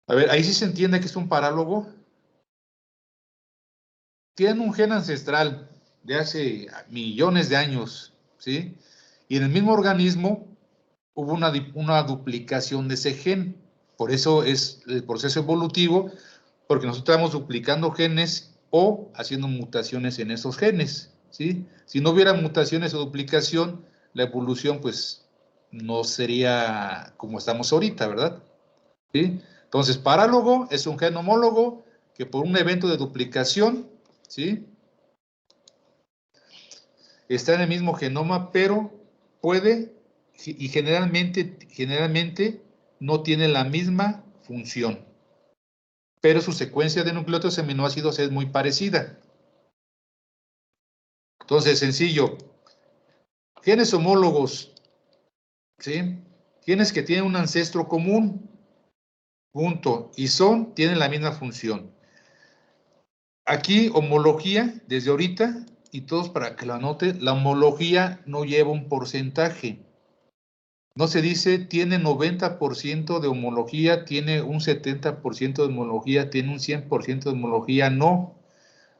A ver, ahí sí se entiende que es un parálogo. Tienen un gen ancestral de hace millones de años, ¿sí? Y en el mismo organismo hubo una duplicación de ese gen. Por eso es el proceso evolutivo, porque nosotros estamos duplicando genes o haciendo mutaciones en esos genes, ¿sí? Si no hubiera mutaciones o duplicación, la evolución, pues, no sería como estamos ahorita, ¿verdad? ¿Sí? Entonces, parálogo es un gen homólogo que por un evento de duplicación, ¿sí? Está en el mismo genoma, pero puede y generalmente no tiene la misma función, pero su secuencia de nucleótidos y aminoácidos es muy parecida. Entonces, sencillo, genes homólogos, ¿sí? Genes que tienen un ancestro común, punto, y tienen la misma función. Aquí, homología, desde ahorita, y todos para que lo anoten, la homología no lleva un porcentaje. No se dice tiene 90% de homología, tiene un 70% de homología, tiene un 100% de homología. No.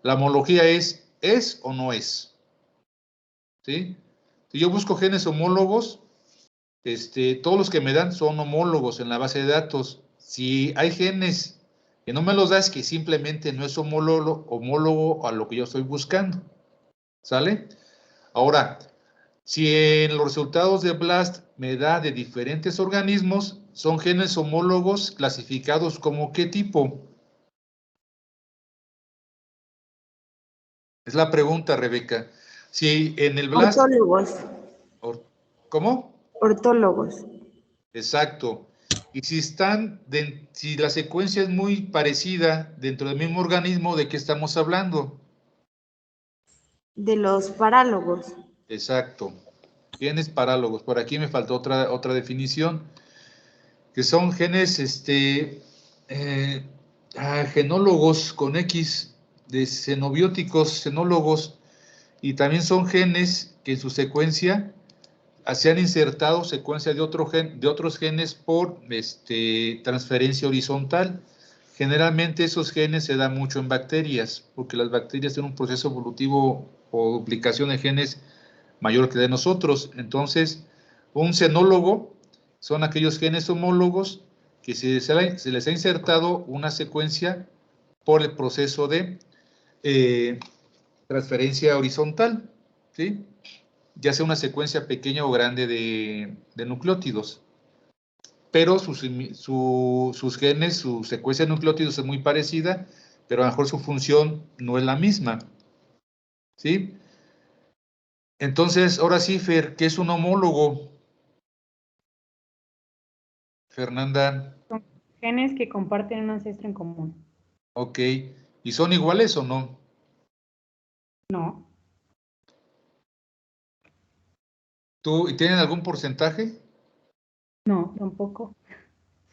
La homología es o no es. ¿Sí? Si yo busco genes homólogos, todos los que me dan son homólogos en la base de datos. Si hay genes que no me los da, es que simplemente no es homólogo a lo que yo estoy buscando. ¿Sale? Ahora, si en los resultados de BLAST me da de diferentes organismos, son genes homólogos clasificados como ¿qué tipo? Es la pregunta, Rebeca. Si en el BLAST... Ortólogos. ¿Cómo? Ortólogos. Exacto. Y si la secuencia es muy parecida dentro del mismo organismo, ¿de qué estamos hablando? De los parálogos. Exacto. Genes parálogos. Por aquí me faltó otra definición, que son genes, genólogos con X, de xenobióticos, xenólogos, y también son genes que en su secuencia se han insertado secuencia de otros genes por transferencia horizontal. Generalmente esos genes se dan mucho en bacterias, porque las bacterias tienen un proceso evolutivo o duplicación de genes mayor que de nosotros. Entonces, un xenólogo son aquellos genes homólogos que se les ha insertado una secuencia por el proceso de transferencia horizontal, ¿sí? Ya sea una secuencia pequeña o grande de nucleótidos. Pero sus genes, su secuencia de nucleótidos es muy parecida, pero a lo mejor su función no es la misma. ¿Sí? Entonces, ahora sí, Fer, ¿qué es un homólogo? Fernanda. Son genes que comparten un ancestro en común. Ok. ¿Y son iguales o no? No. ¿Y tienen algún porcentaje? No, tampoco.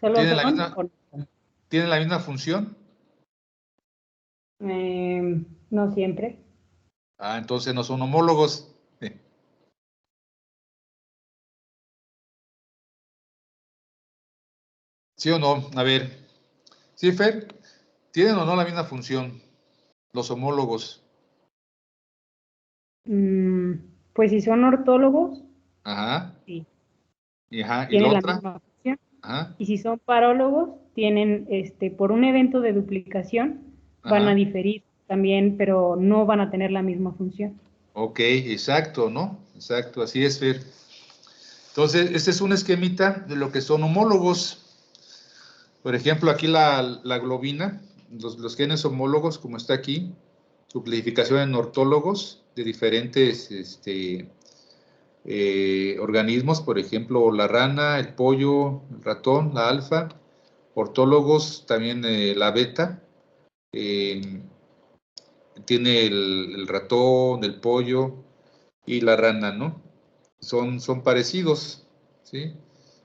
Solo ¿Tienen la misma función? No siempre. Ah, entonces no son homólogos. ¿Sí o no? A ver. ¿Sí, Fer? ¿Tienen o no la misma función los homólogos? Pues si son ortólogos, ajá. Sí. Ajá. ¿Y Tienen la otra? Misma función. Ajá. Y si son parólogos, tienen, por un evento de duplicación, van a diferir también, pero no van a tener la misma función. Ok, exacto, ¿no? Exacto, así es, Fer. Entonces, este es un esquemita de lo que son homólogos. Por ejemplo, aquí la globina, los genes homólogos, como está aquí, su clasificación en ortólogos de diferentes organismos, por ejemplo, la rana, el pollo, el ratón, la alfa, ortólogos también la beta, tiene el ratón, el pollo y la rana, ¿no? Son parecidos, ¿sí?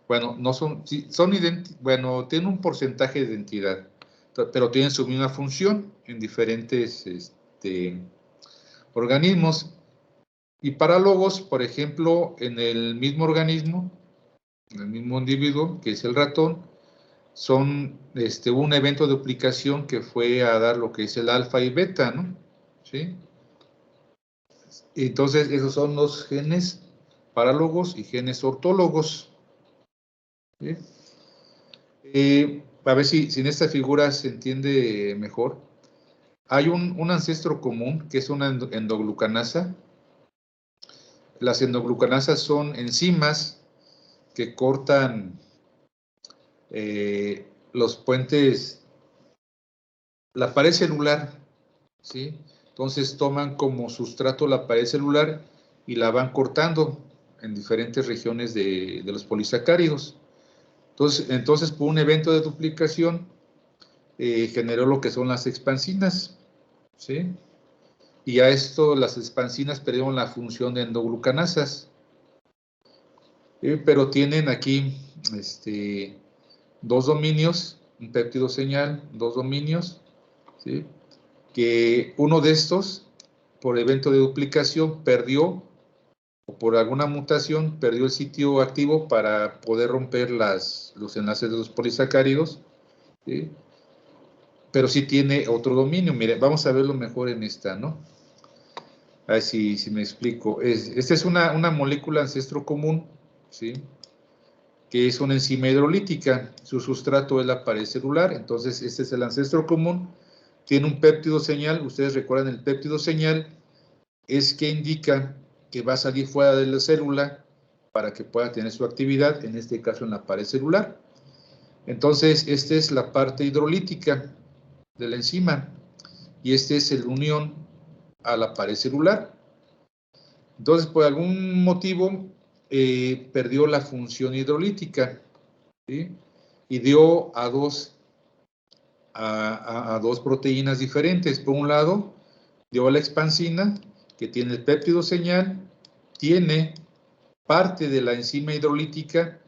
Bueno, no son, sí, son idénticos, bueno, tienen un porcentaje de identidad, pero tienen su misma función en diferentes organismos. Y parálogos, por ejemplo, en el mismo organismo, en el mismo individuo, que es el ratón, son un evento de duplicación que fue a dar lo que es el alfa y beta, ¿no? ¿Sí? Entonces, esos son los genes parálogos y genes ortólogos. ¿Sí? A ver si en esta figura se entiende mejor. Hay un ancestro común que es una endoglucanasa. Las endoglucanasas son enzimas que cortan los puentes, la pared celular, ¿sí? Entonces toman como sustrato la pared celular y la van cortando en diferentes regiones de los polisacáridos. Entonces, por un evento de duplicación, generó lo que son las expansinas, ¿sí? Y a esto las expansinas perdieron la función de endoglucanasas, pero tienen aquí dos dominios, un péptido señal, dos dominios, ¿sí? Que uno de estos, por evento de duplicación, perdió o por alguna mutación perdió el sitio activo para poder romper los enlaces de los polisacáridos, ¿sí? Pero sí tiene otro dominio. Miren, vamos a verlo mejor en esta, ¿no? A ver si me explico. Esta es una molécula ancestro común, ¿sí? Que es una enzima hidrolítica. Su sustrato es la pared celular. Entonces, este es el ancestro común. Tiene un péptido señal. Ustedes recuerdan, el péptido señal es que indica que va a salir fuera de la célula para que pueda tener su actividad, en este caso en la pared celular. Entonces, esta es la parte hidrolítica de la enzima y este es el unión a la pared celular. Entonces, por algún motivo, perdió la función hidrolítica, ¿sí? Y dio a dos proteínas diferentes. Por un lado, dio a la expansina, que tiene el péptido señal, tiene parte de la enzima hidrolítica,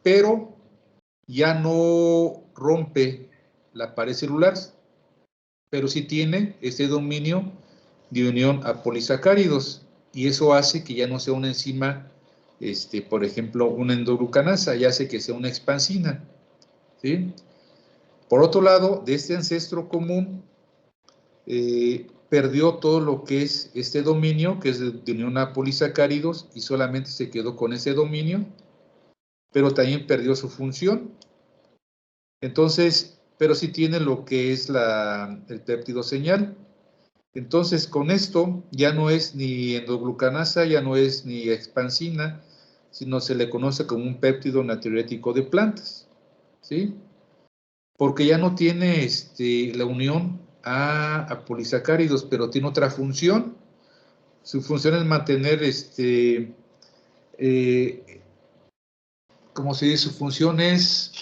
pero ya no rompe la pared celular, pero sí tiene este dominio de unión a polisacáridos, y eso hace que ya no sea una enzima, por ejemplo, una endoglucanasa, ya hace que sea una expansina, ¿sí? Por otro lado, de este ancestro común, perdió todo lo que es este dominio, que es de unión a polisacáridos, y solamente se quedó con ese dominio, pero también perdió su función. Entonces, pero sí tiene lo que es el péptido señal. Entonces, con esto ya no es ni endoglucanasa, ya no es ni expansina, sino se le conoce como un péptido natriurético de plantas, ¿sí? Porque ya no tiene la unión a polisacáridos, pero tiene otra función. Su función es mantener, ¿cómo se dice? Su función es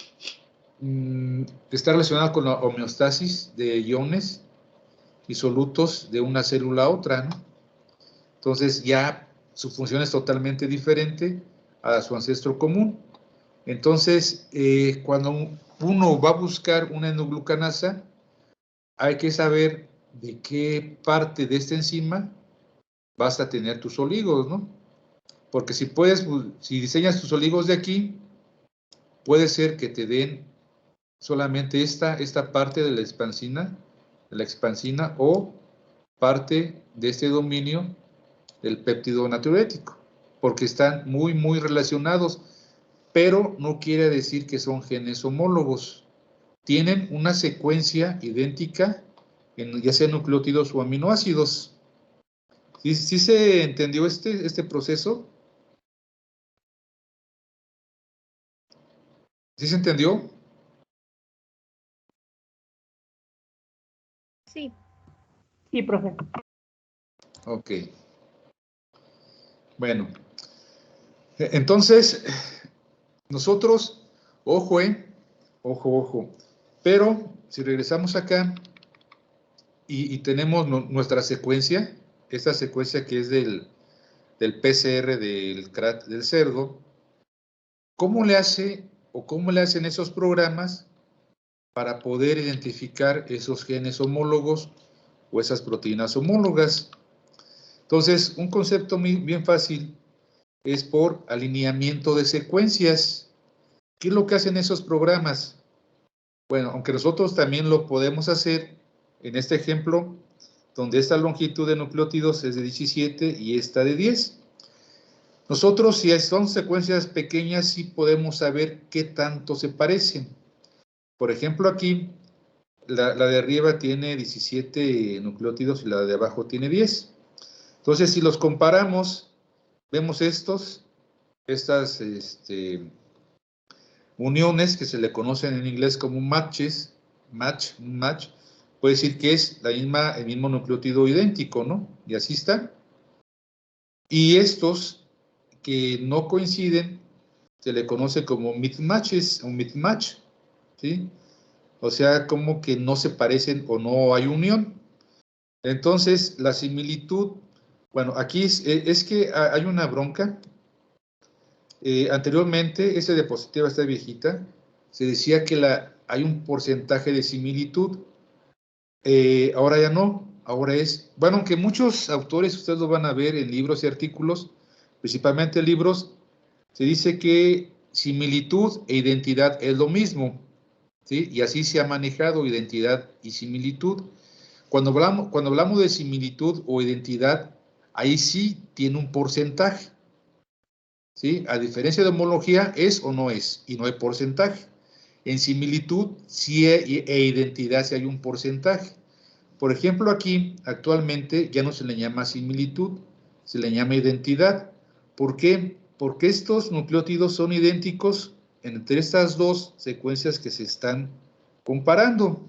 está relacionada con la homeostasis de iones y solutos de una célula a otra, ¿no? Entonces ya su función es totalmente diferente a su ancestro común. Entonces, cuando uno va a buscar una endoglucanasa, hay que saber de qué parte de esta enzima vas a tener tus oligos, ¿no? Porque si diseñas tus oligos de aquí, puede ser que te den solamente esta parte de la expansina o parte de este dominio del péptido natriurético, porque están muy, muy relacionados, pero no quiere decir que son genes homólogos. Tienen una secuencia idéntica, ya sea nucleótidos o aminoácidos. ¿Sí se entendió este proceso? ¿Sí se entendió? Sí. Sí, profe. Ok. Bueno. Entonces, nosotros, ojo, ojo. Pero, si regresamos acá y tenemos nuestra secuencia, esta secuencia que es del PCR del CRAT del cerdo, ¿cómo le hacen esos programas para poder identificar esos genes homólogos o esas proteínas homólogas? Entonces, un concepto bien fácil es por alineamiento de secuencias. ¿Qué es lo que hacen esos programas? Bueno, aunque nosotros también lo podemos hacer, en este ejemplo, donde esta longitud de nucleótidos es de 17 y esta de 10. Nosotros, si son secuencias pequeñas, sí podemos saber qué tanto se parecen. Por ejemplo, aquí, la de arriba tiene 17 nucleótidos y la de abajo tiene 10. Entonces, si los comparamos, vemos estas uniones que se le conocen en inglés como match, puede decir que es el mismo nucleótido idéntico, ¿no? Y así está. Y estos que no coinciden se le conoce como mismatches o mismatch, ¿sí? O sea, como que no se parecen o no hay unión. Entonces, la similitud, bueno, aquí es que hay una bronca. Anteriormente, esta diapositiva está viejita, se decía que hay un porcentaje de similitud. Ahora ya no, ahora es, bueno, aunque muchos autores, ustedes lo van a ver en libros y artículos, principalmente libros, se dice que similitud e identidad es lo mismo, ¿sí? Y así se ha manejado identidad y similitud. Cuando hablamos de similitud o identidad, ahí sí tiene un porcentaje, ¿sí? A diferencia de homología, es o no es, y no hay porcentaje. En similitud sí e identidad sí hay un porcentaje. Por ejemplo, aquí actualmente ya no se le llama similitud, se le llama identidad. ¿Por qué? Porque estos nucleótidos son idénticos entre estas dos secuencias que se están comparando.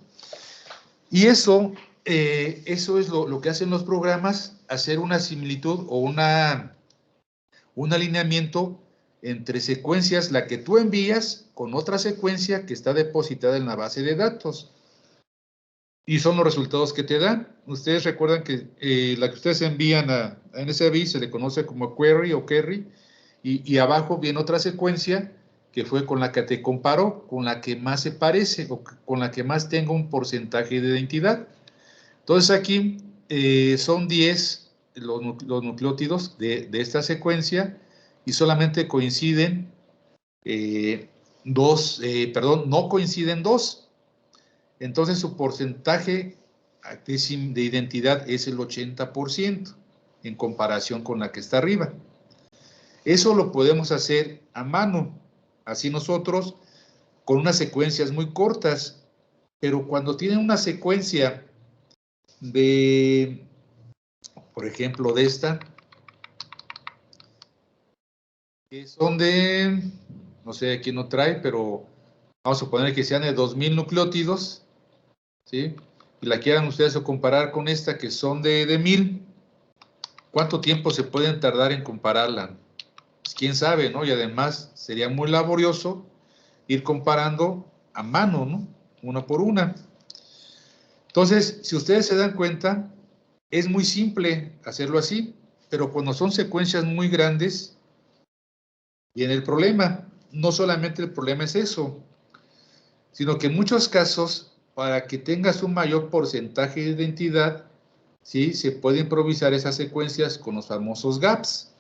Y eso es lo que hacen los programas, hacer una similitud o un alineamiento entre secuencias, la que tú envías con otra secuencia que está depositada en la base de datos. Y son los resultados que te dan. Ustedes recuerdan que la que ustedes envían a NSBI se le conoce como query o carry, y abajo viene otra secuencia que fue con la que te comparó, con la que más se parece o con la que más tenga un porcentaje de identidad. Entonces aquí son 10 los nucleótidos de esta secuencia y solamente coinciden no coinciden dos. Entonces su porcentaje de identidad es el 80% en comparación con la que está arriba. Eso lo podemos hacer a mano, así nosotros, con unas secuencias muy cortas, pero cuando tienen una secuencia de, por ejemplo, de esta, que son de, no sé, aquí no trae, pero vamos a suponer que sean de 2000 nucleótidos, ¿sí? Y la quieran ustedes comparar con esta que son de 1000, ¿cuánto tiempo se pueden tardar en compararla? Pues quién sabe, ¿no? Y además sería muy laborioso ir comparando a mano, ¿no? Una por una. Entonces, si ustedes se dan cuenta, es muy simple hacerlo así, pero cuando son secuencias muy grandes, viene el problema. No solamente el problema es eso, sino que en muchos casos, para que tengas un mayor porcentaje de identidad, ¿sí? Se puede improvisar esas secuencias con los famosos gaps.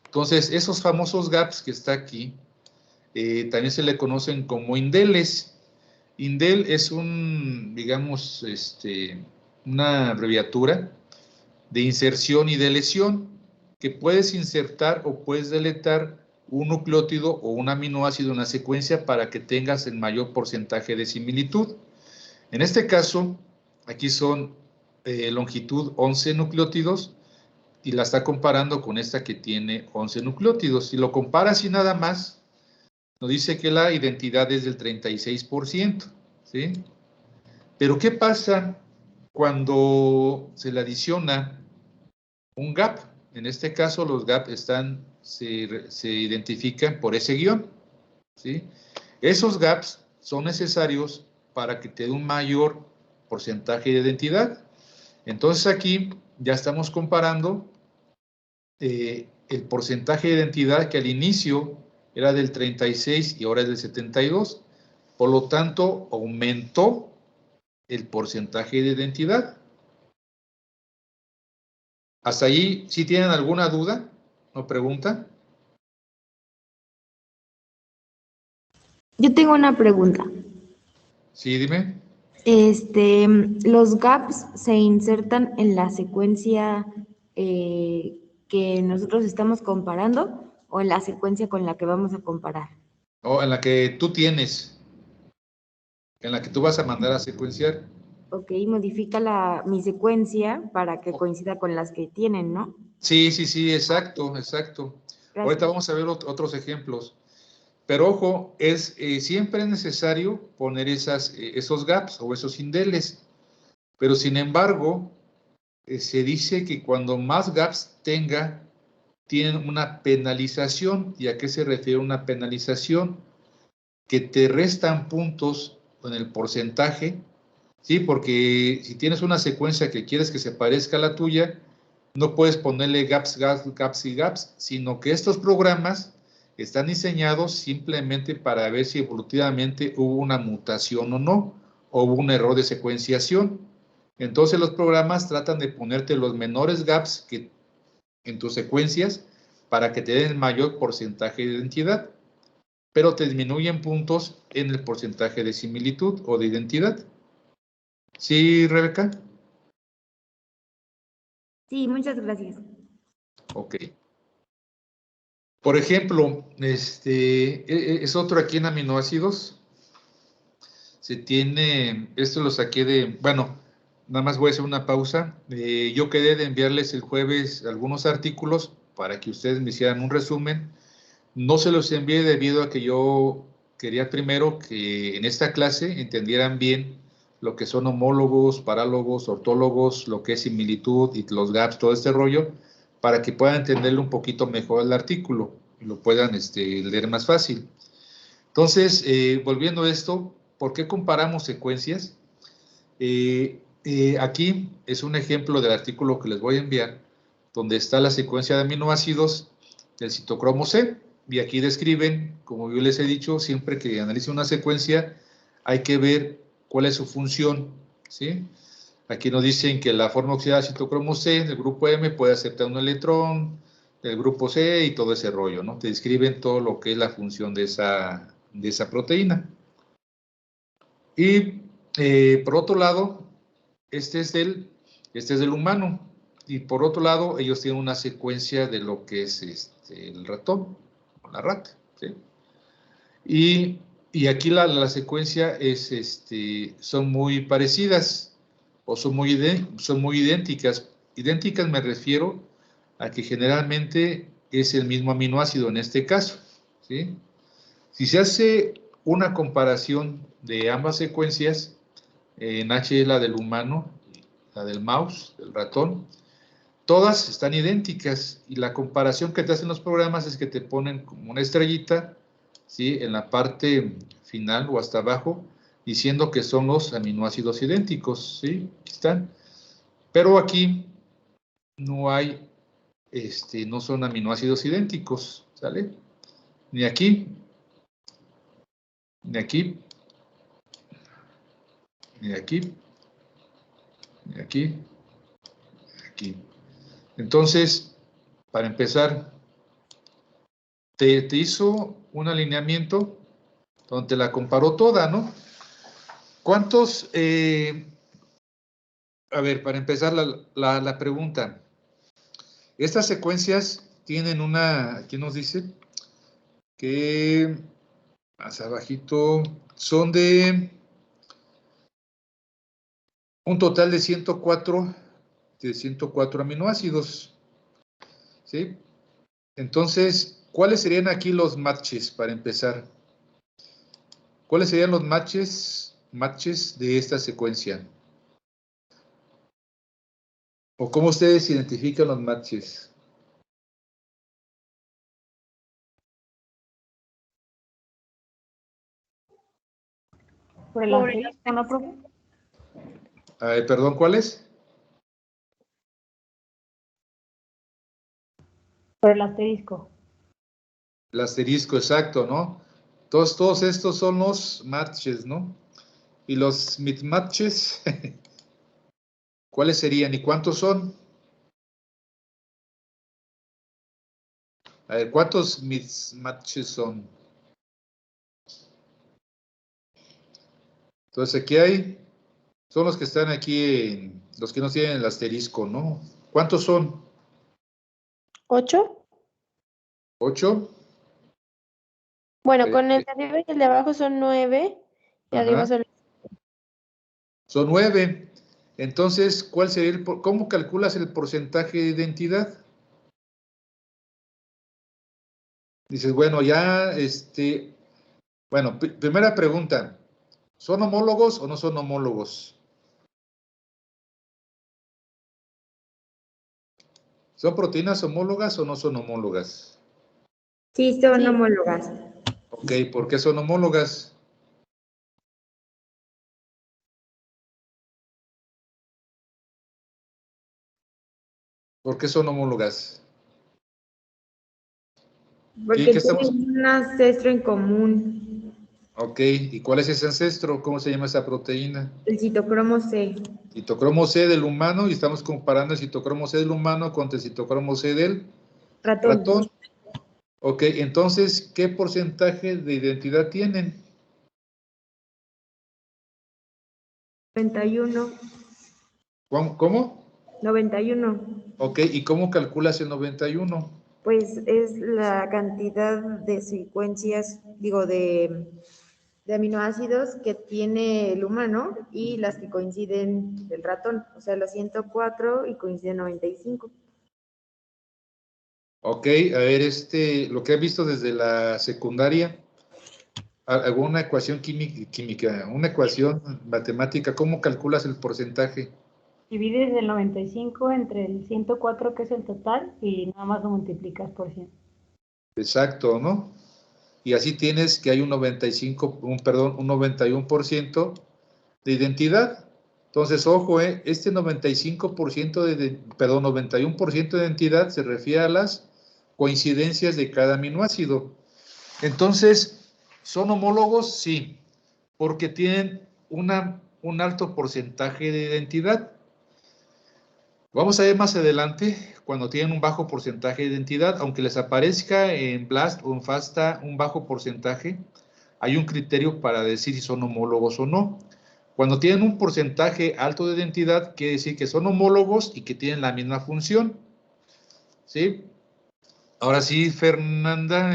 Entonces, esos famosos gaps que está aquí, también se le conocen como indeles. Indel es digamos, una abreviatura de inserción y deleción, que puedes insertar o puedes deletar un nucleótido o un aminoácido en la secuencia para que tengas el mayor porcentaje de similitud. En este caso, aquí son longitud 11 nucleótidos y la está comparando con esta que tiene 11 nucleótidos. Si lo comparas y nada más, nos dice que la identidad es del 36%, ¿sí? Pero ¿qué pasa cuando se le adiciona un gap? En este caso, los gaps se identifican por ese guión, ¿sí? Esos gaps son necesarios para que te dé un mayor porcentaje de identidad. Entonces aquí ya estamos comparando el porcentaje de identidad que al inicio era del 36 y ahora es del 72. Por lo tanto, aumentó el porcentaje de identidad. ¿Hasta ahí sí tienen alguna duda o pregunta? Yo tengo una pregunta. Sí, dime. ¿Los gaps se insertan en la secuencia que nosotros estamos comparando o en la secuencia con la que vamos a comparar? O en la que tú tienes, en la que tú vas a mandar a secuenciar. Ok, modifica mi secuencia para que coincida con las que tienen, ¿no? Sí, exacto. Gracias. Ahorita vamos a ver otros ejemplos. Pero ojo, siempre es necesario poner esos gaps o esos indeles. Pero sin embargo, se dice que cuando más gaps tienen una penalización. ¿Y a qué se refiere una penalización? Que te restan puntos en el porcentaje, ¿sí? Porque si tienes una secuencia que quieres que se parezca a la tuya, no puedes ponerle gaps, sino que estos programas están diseñados simplemente para ver si evolutivamente hubo una mutación o no, o hubo un error de secuenciación. Entonces los programas tratan de ponerte los menores gaps en tus secuencias para que te den mayor porcentaje de identidad, pero te disminuyen puntos en el porcentaje de similitud o de identidad. ¿Sí, Rebeca? Sí, muchas gracias. Ok. Por ejemplo, es otro aquí en aminoácidos. Se tiene, esto lo saqué de, bueno, nada más voy a hacer una pausa. Yo quedé de enviarles el jueves algunos artículos para que ustedes me hicieran un resumen. No se los envié debido a que yo quería primero que en esta clase entendieran bien lo que son homólogos, parálogos, ortólogos, lo que es similitud y los gaps, todo este rollo, para que puedan entenderlo un poquito mejor el artículo y lo puedan leer más fácil. Entonces, volviendo a esto, ¿por qué comparamos secuencias? Aquí es un ejemplo del artículo que les voy a enviar, donde está la secuencia de aminoácidos del citocromo C. Y aquí describen, como yo les he dicho, siempre que analice una secuencia, hay que ver cuál es su función, ¿sí? Aquí nos dicen que la forma oxidada de citocromo C del grupo M puede aceptar un electrón del grupo C y todo ese rollo, ¿no? Te describen todo lo que es la función de esa proteína. Y por otro lado, este es del humano. Y por otro lado, ellos tienen una secuencia de lo que es el ratón, o la rata, ¿sí? Y aquí la secuencia son muy parecidas, o son muy idénticas. Idénticas me refiero a que generalmente es el mismo aminoácido en este caso, ¿sí? Si se hace una comparación de ambas secuencias, en H es la del humano, la del mouse, del ratón, todas están idénticas y la comparación que te hacen los programas es que te ponen como una estrellita, ¿sí? En la parte final o hasta abajo, diciendo que son los aminoácidos idénticos, ¿sí? Aquí están. Pero aquí no hay, no son aminoácidos idénticos, ¿sale? Ni aquí, ni aquí, ni aquí, ni aquí, ni aquí. Entonces, para empezar, te hizo un alineamiento donde la comparó toda, ¿no? ¿Cuántos? A ver, para empezar la pregunta. Estas secuencias tienen una, aquí nos dice que más abajito son de un total de 104 aminoácidos, ¿sí? Entonces, ¿cuáles serían aquí los matches para empezar? ¿Cuáles serían los matches de esta secuencia? ¿O cómo ustedes identifican los matches? ¿Por el asterisco, no, profe? Perdón, ¿cuáles? Por el asterisco. El asterisco, exacto, ¿no? Todos estos son los matches, ¿no? Y los mismatches, ¿cuáles serían y cuántos son? A ver, ¿cuántos mismatches son? Entonces aquí son los que están aquí, los que no tienen el asterisco, ¿no? ¿Cuántos son? 8. 8. Bueno, con el de arriba y el de abajo son 9. Y arriba son... Son 9. Entonces, ¿cuál sería cómo calculas el porcentaje de identidad? Dices, bueno, ya, bueno, primera pregunta, ¿son homólogos o no son homólogos? ¿Son proteínas homólogas o no son homólogas? Sí, son homólogas. Ok, ¿por qué son homólogas? ¿Por qué son homólogas? Porque tienen un ancestro en común. Ok, ¿y cuál es ese ancestro? ¿Cómo se llama esa proteína? El citocromo C. Citocromo C del humano, y estamos comparando el citocromo C del humano contra el citocromo C del ratón. Ok, entonces, ¿qué porcentaje de identidad tienen? 91. ¿Cómo? 91. Ok, ¿y cómo calculas el 91? Pues es la cantidad de secuencias, digo, de aminoácidos que tiene el humano y las que coinciden del ratón. O sea, las 104 y coinciden 95. Ok, a ver, lo que has visto desde la secundaria, alguna ecuación química, una ecuación matemática, ¿cómo calculas el porcentaje? Divides el 95 entre el 104, que es el total, y nada más lo multiplicas por 100. Exacto, ¿no? Y así tienes que hay un 91% de identidad. Entonces, ojo, este 95% perdón, 91% de identidad se refiere a las coincidencias de cada aminoácido. Entonces, ¿son homólogos? Sí, porque tienen un alto porcentaje de identidad. Vamos a ver más adelante cuando tienen un bajo porcentaje de identidad, aunque les aparezca en BLAST o en FASTA un bajo porcentaje, hay un criterio para decir si son homólogos o no. Cuando tienen un porcentaje alto de identidad, quiere decir que son homólogos y que tienen la misma función. ¿Sí? Ahora sí, Fernanda,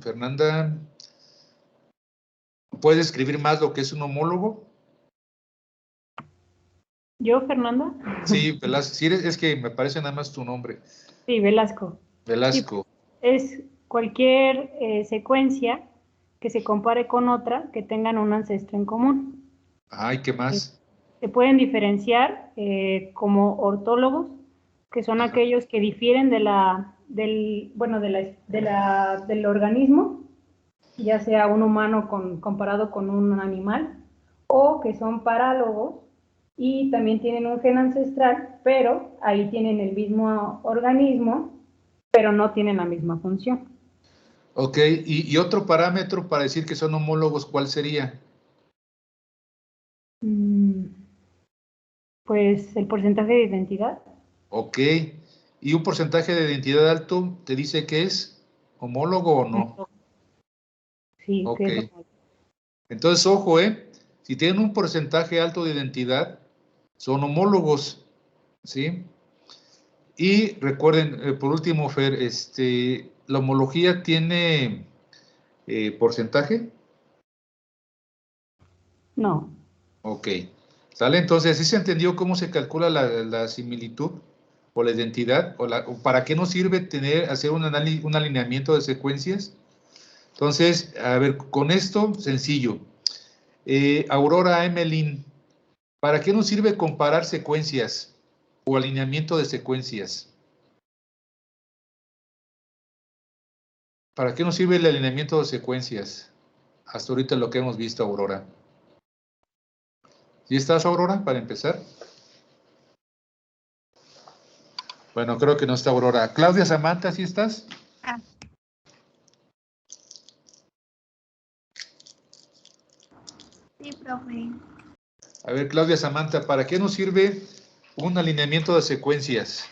Fernanda, ¿puedes describir más lo que es un homólogo? ¿Yo, Fernanda? Sí, Velasco, sí, es que me parece nada más tu nombre. Sí, Velasco. Velasco. Sí, es cualquier secuencia que se compare con otra que tengan un ancestro en común. Ay, ¿qué más? Se pueden diferenciar como ortólogos, que son aquellos que difieren del organismo, ya sea un humano comparado con un animal, o que son parálogos y también tienen un gen ancestral, pero ahí tienen el mismo organismo, pero no tienen la misma función. Ok, y otro parámetro para decir que son homólogos, ¿cuál sería? Pues el porcentaje de identidad. Ok, y un porcentaje de identidad alto te dice que es homólogo o no. Sí, Ok, que es homólogo. entonces ojo, si tienen un porcentaje alto de identidad, son homólogos, ¿sí? Y recuerden, por último, Fer, ¿la homología tiene porcentaje? No. Ok, ¿sale? Entonces, ¿sí se entendió cómo se calcula la similitud o la identidad? ¿O para qué nos sirve hacer un alineamiento de secuencias? Entonces, a ver, con esto, sencillo. Aurora, Emeline, ¿para qué nos sirve comparar secuencias o alineamiento de secuencias? ¿Para qué nos sirve el alineamiento de secuencias? Hasta ahorita lo que hemos visto, Aurora. ¿Sí estás, Aurora, para empezar? Bueno, creo que no está Aurora. Claudia, Samantha, ¿sí estás? Sí, profe. A ver, Claudia, Samantha, ¿para qué nos sirve un alineamiento de secuencias?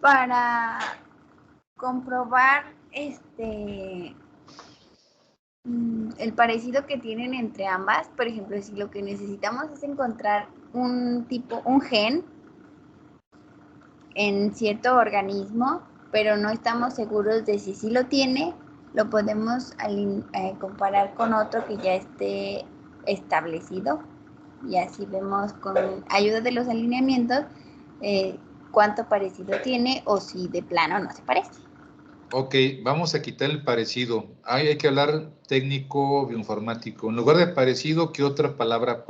Para comprobar el parecido que tienen entre ambas. Por ejemplo, si lo que necesitamos es encontrar un gen en cierto organismo, pero no estamos seguros de si sí lo tiene, lo podemos comparar con otro que ya esté establecido, y así vemos con ayuda de los alineamientos cuánto parecido tiene o si de plano no se parece. Ok, vamos a quitar el parecido. Hay que hablar técnico bioinformático. En lugar de parecido, ¿qué otra palabra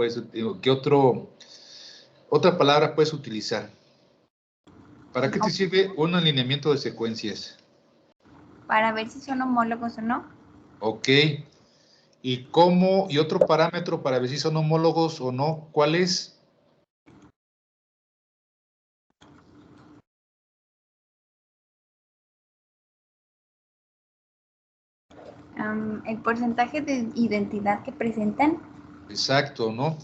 otra palabra puedes utilizar? ¿Para qué te sirve un alineamiento de secuencias? Para ver si son homólogos o no. Ok. ¿Y otro parámetro para ver si son homólogos o no? ¿Cuál es? El porcentaje de identidad que presentan Exacto, ¿no?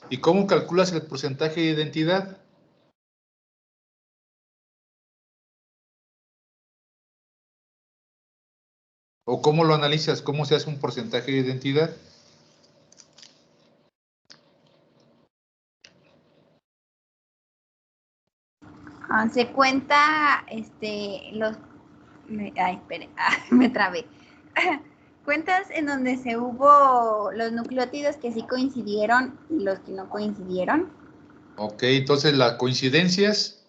¿Y cómo calculas el porcentaje de identidad? ¿O cómo lo analizas? ¿Cómo se hace un porcentaje de identidad? Se cuenta, ay, espere, me trabé. Cuentas en donde se hubo los nucleótidos que sí coincidieron y los que no coincidieron. Ok, entonces las coincidencias,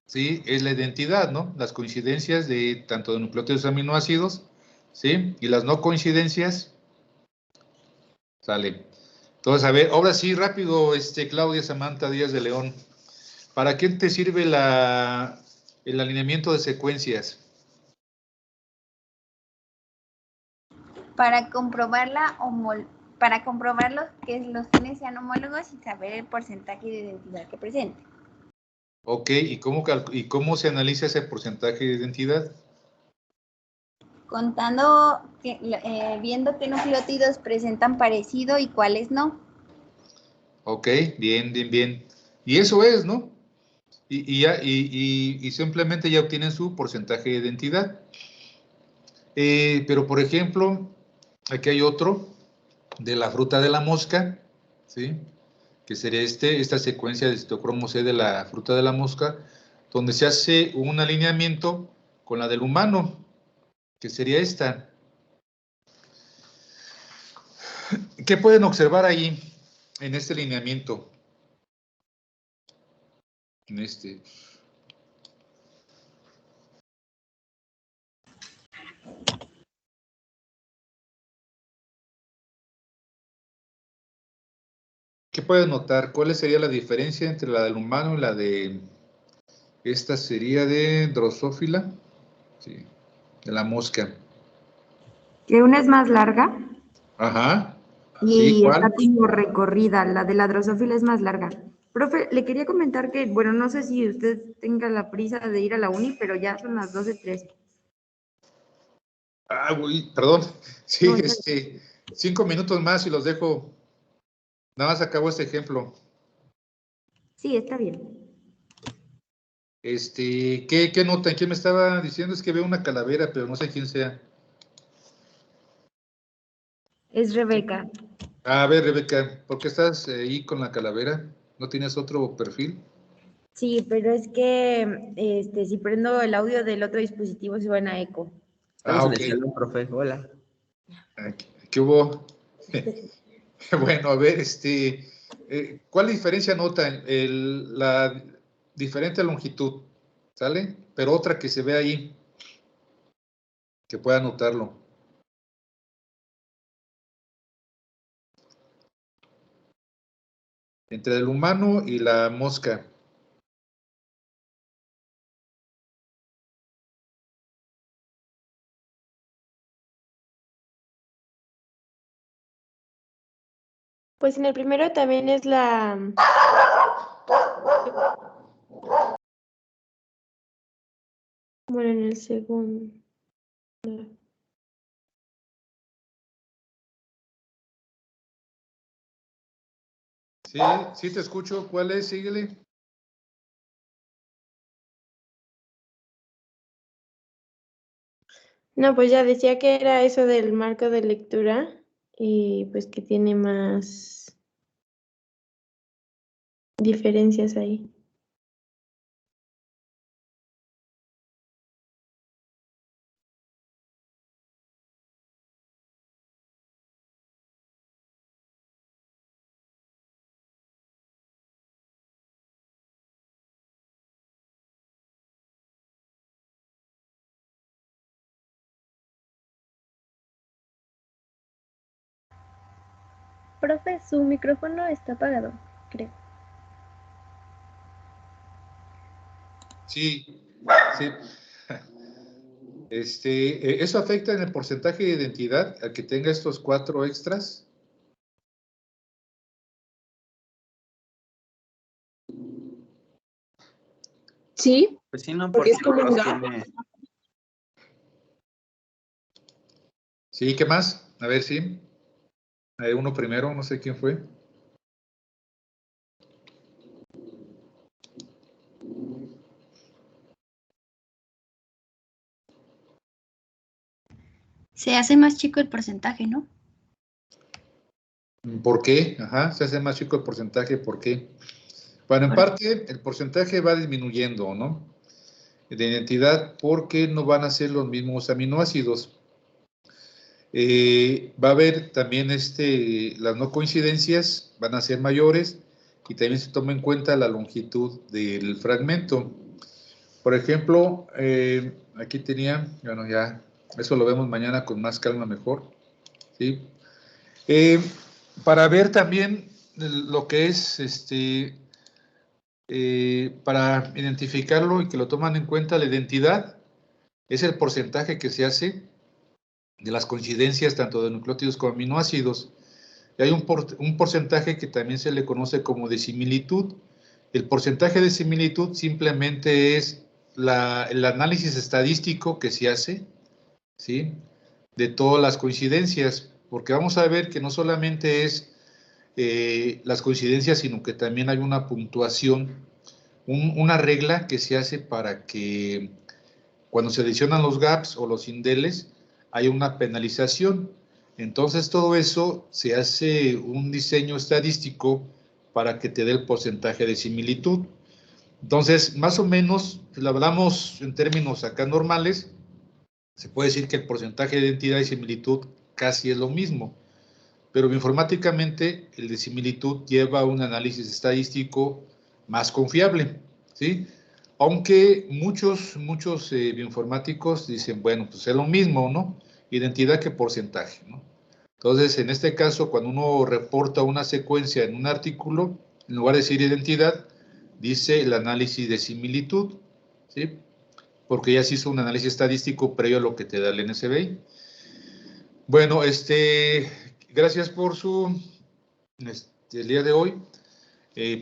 sí, es la identidad, ¿no? Las coincidencias de tanto de nucleótidos y aminoácidos, ¿sí? Y las no coincidencias, sale. Entonces, a ver, ahora sí, rápido, Claudia Samantha Díaz de León. ¿Para qué te sirve el alineamiento de secuencias? Para comprobar que los genes sean homólogos y saber el porcentaje de identidad que presenten. Ok, ¿y cómo se analiza ese porcentaje de identidad? Contando, viendo qué nucleótidos presentan parecido y cuáles no. Ok, bien, bien, bien. Y eso es, ¿no? Y simplemente ya obtienen su porcentaje de identidad. Pero, por ejemplo, aquí hay otro de la fruta de la mosca, ¿sí? Que sería esta secuencia de citocromo C de la fruta de la mosca, donde se hace un alineamiento con la del humano, que sería esta. ¿Qué pueden observar ahí en este alineamiento? En este. ¿Qué pueden notar? ¿Cuál sería la diferencia entre la del humano y la de... Esta sería de Drosophila, sí, de la mosca. Que una es más larga Ajá, sí, y está ¿cuál? como recorrida. La de la drosófila es más larga. Profe, le quería comentar que, bueno, no sé si usted tenga la prisa de ir a la uni, pero ya son las 12:13. Ah, uy, perdón. Sí, No, 5 minutos más y los dejo. Nada más acabo este ejemplo. sí, está bien. ¿Qué nota? ¿Quién me estaba diciendo? Es que veo una calavera, pero no sé quién sea. Es Rebeca. A ver, Rebeca, ¿por qué estás ahí con la calavera? ¿No tienes otro perfil? Sí, pero es que si prendo el audio del otro dispositivo suena eco. Ah, Estamos en ok. el salón, profe. Hola. ¿Qué hubo? Bueno, a ver, ¿cuál diferencia notan? La diferente longitud, ¿sale? Pero otra que se ve ahí, que pueda notarlo. Entre el humano y la mosca. Pues en el primero también es la... Bueno, en el segundo. Sí, sí te escucho. ¿Cuál es? Síguele. No, pues ya decía que era eso del marco de lectura y pues que tiene más diferencias ahí. Profe, su micrófono está apagado, creo. Sí, sí. ¿Eso afecta en el porcentaje de identidad al que tenga estos 4 extras? Sí, Pues sí, no, porque porque es como un todos gap. tiene... Sí, ¿qué más? A ver, sí. Uno primero, no sé quién fue. Se hace más chico el porcentaje, ¿no? ¿Por qué? Ajá, se hace más chico el porcentaje, ¿por qué? Bueno, en parte el porcentaje va disminuyendo, ¿no? De identidad porque no van a ser los mismos aminoácidos. Va a haber también las no coincidencias, van a ser mayores y también se toma en cuenta la longitud del fragmento. Por ejemplo, aquí tenía, bueno, ya, eso lo vemos mañana con más calma mejor, ¿sí? Para ver también lo que es, para identificarlo y que lo toman en cuenta, la identidad es el porcentaje que se hace de las coincidencias tanto de nucleótidos como aminoácidos. Y hay un porcentaje que también se le conoce como de similitud. El porcentaje de similitud simplemente es el análisis estadístico que se hace, ¿sí?, de todas las coincidencias, porque vamos a ver que no solamente es las coincidencias, sino que también hay una puntuación, una regla que se hace para que cuando se adicionan los gaps o los indeles, hay una penalización. Entonces, todo eso se hace un diseño estadístico para que te dé el porcentaje de similitud. Entonces, más o menos, si lo hablamos en términos acá normales, se puede decir que el porcentaje de identidad y similitud casi es lo mismo, pero informáticamente el de similitud lleva un análisis estadístico más confiable, ¿sí? Aunque muchos bioinformáticos dicen, bueno, pues es lo mismo, ¿no? Identidad que porcentaje, ¿no? Entonces, en este caso, cuando uno reporta una secuencia en un artículo, en lugar de decir identidad, dice el análisis de similitud, ¿sí? Porque ya se hizo un análisis estadístico previo a lo que te da el NSBI. Bueno, gracias por el día de hoy.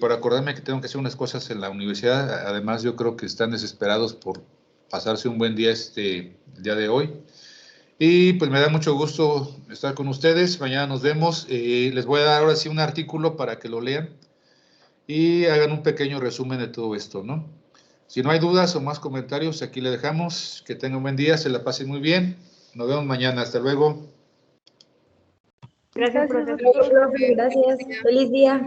Por acordarme que tengo que hacer unas cosas en la universidad. Además, yo creo que están desesperados por pasarse un buen día el día de hoy. Y pues me da mucho gusto estar con ustedes. Mañana nos vemos. Les voy a dar ahora sí un artículo para que lo lean y hagan un pequeño resumen de todo esto, ¿no? Si no hay dudas o más comentarios, aquí le dejamos. Que tengan un buen día, se la pasen muy bien. Nos vemos mañana. Hasta luego. Gracias, profesor. Gracias. Feliz día.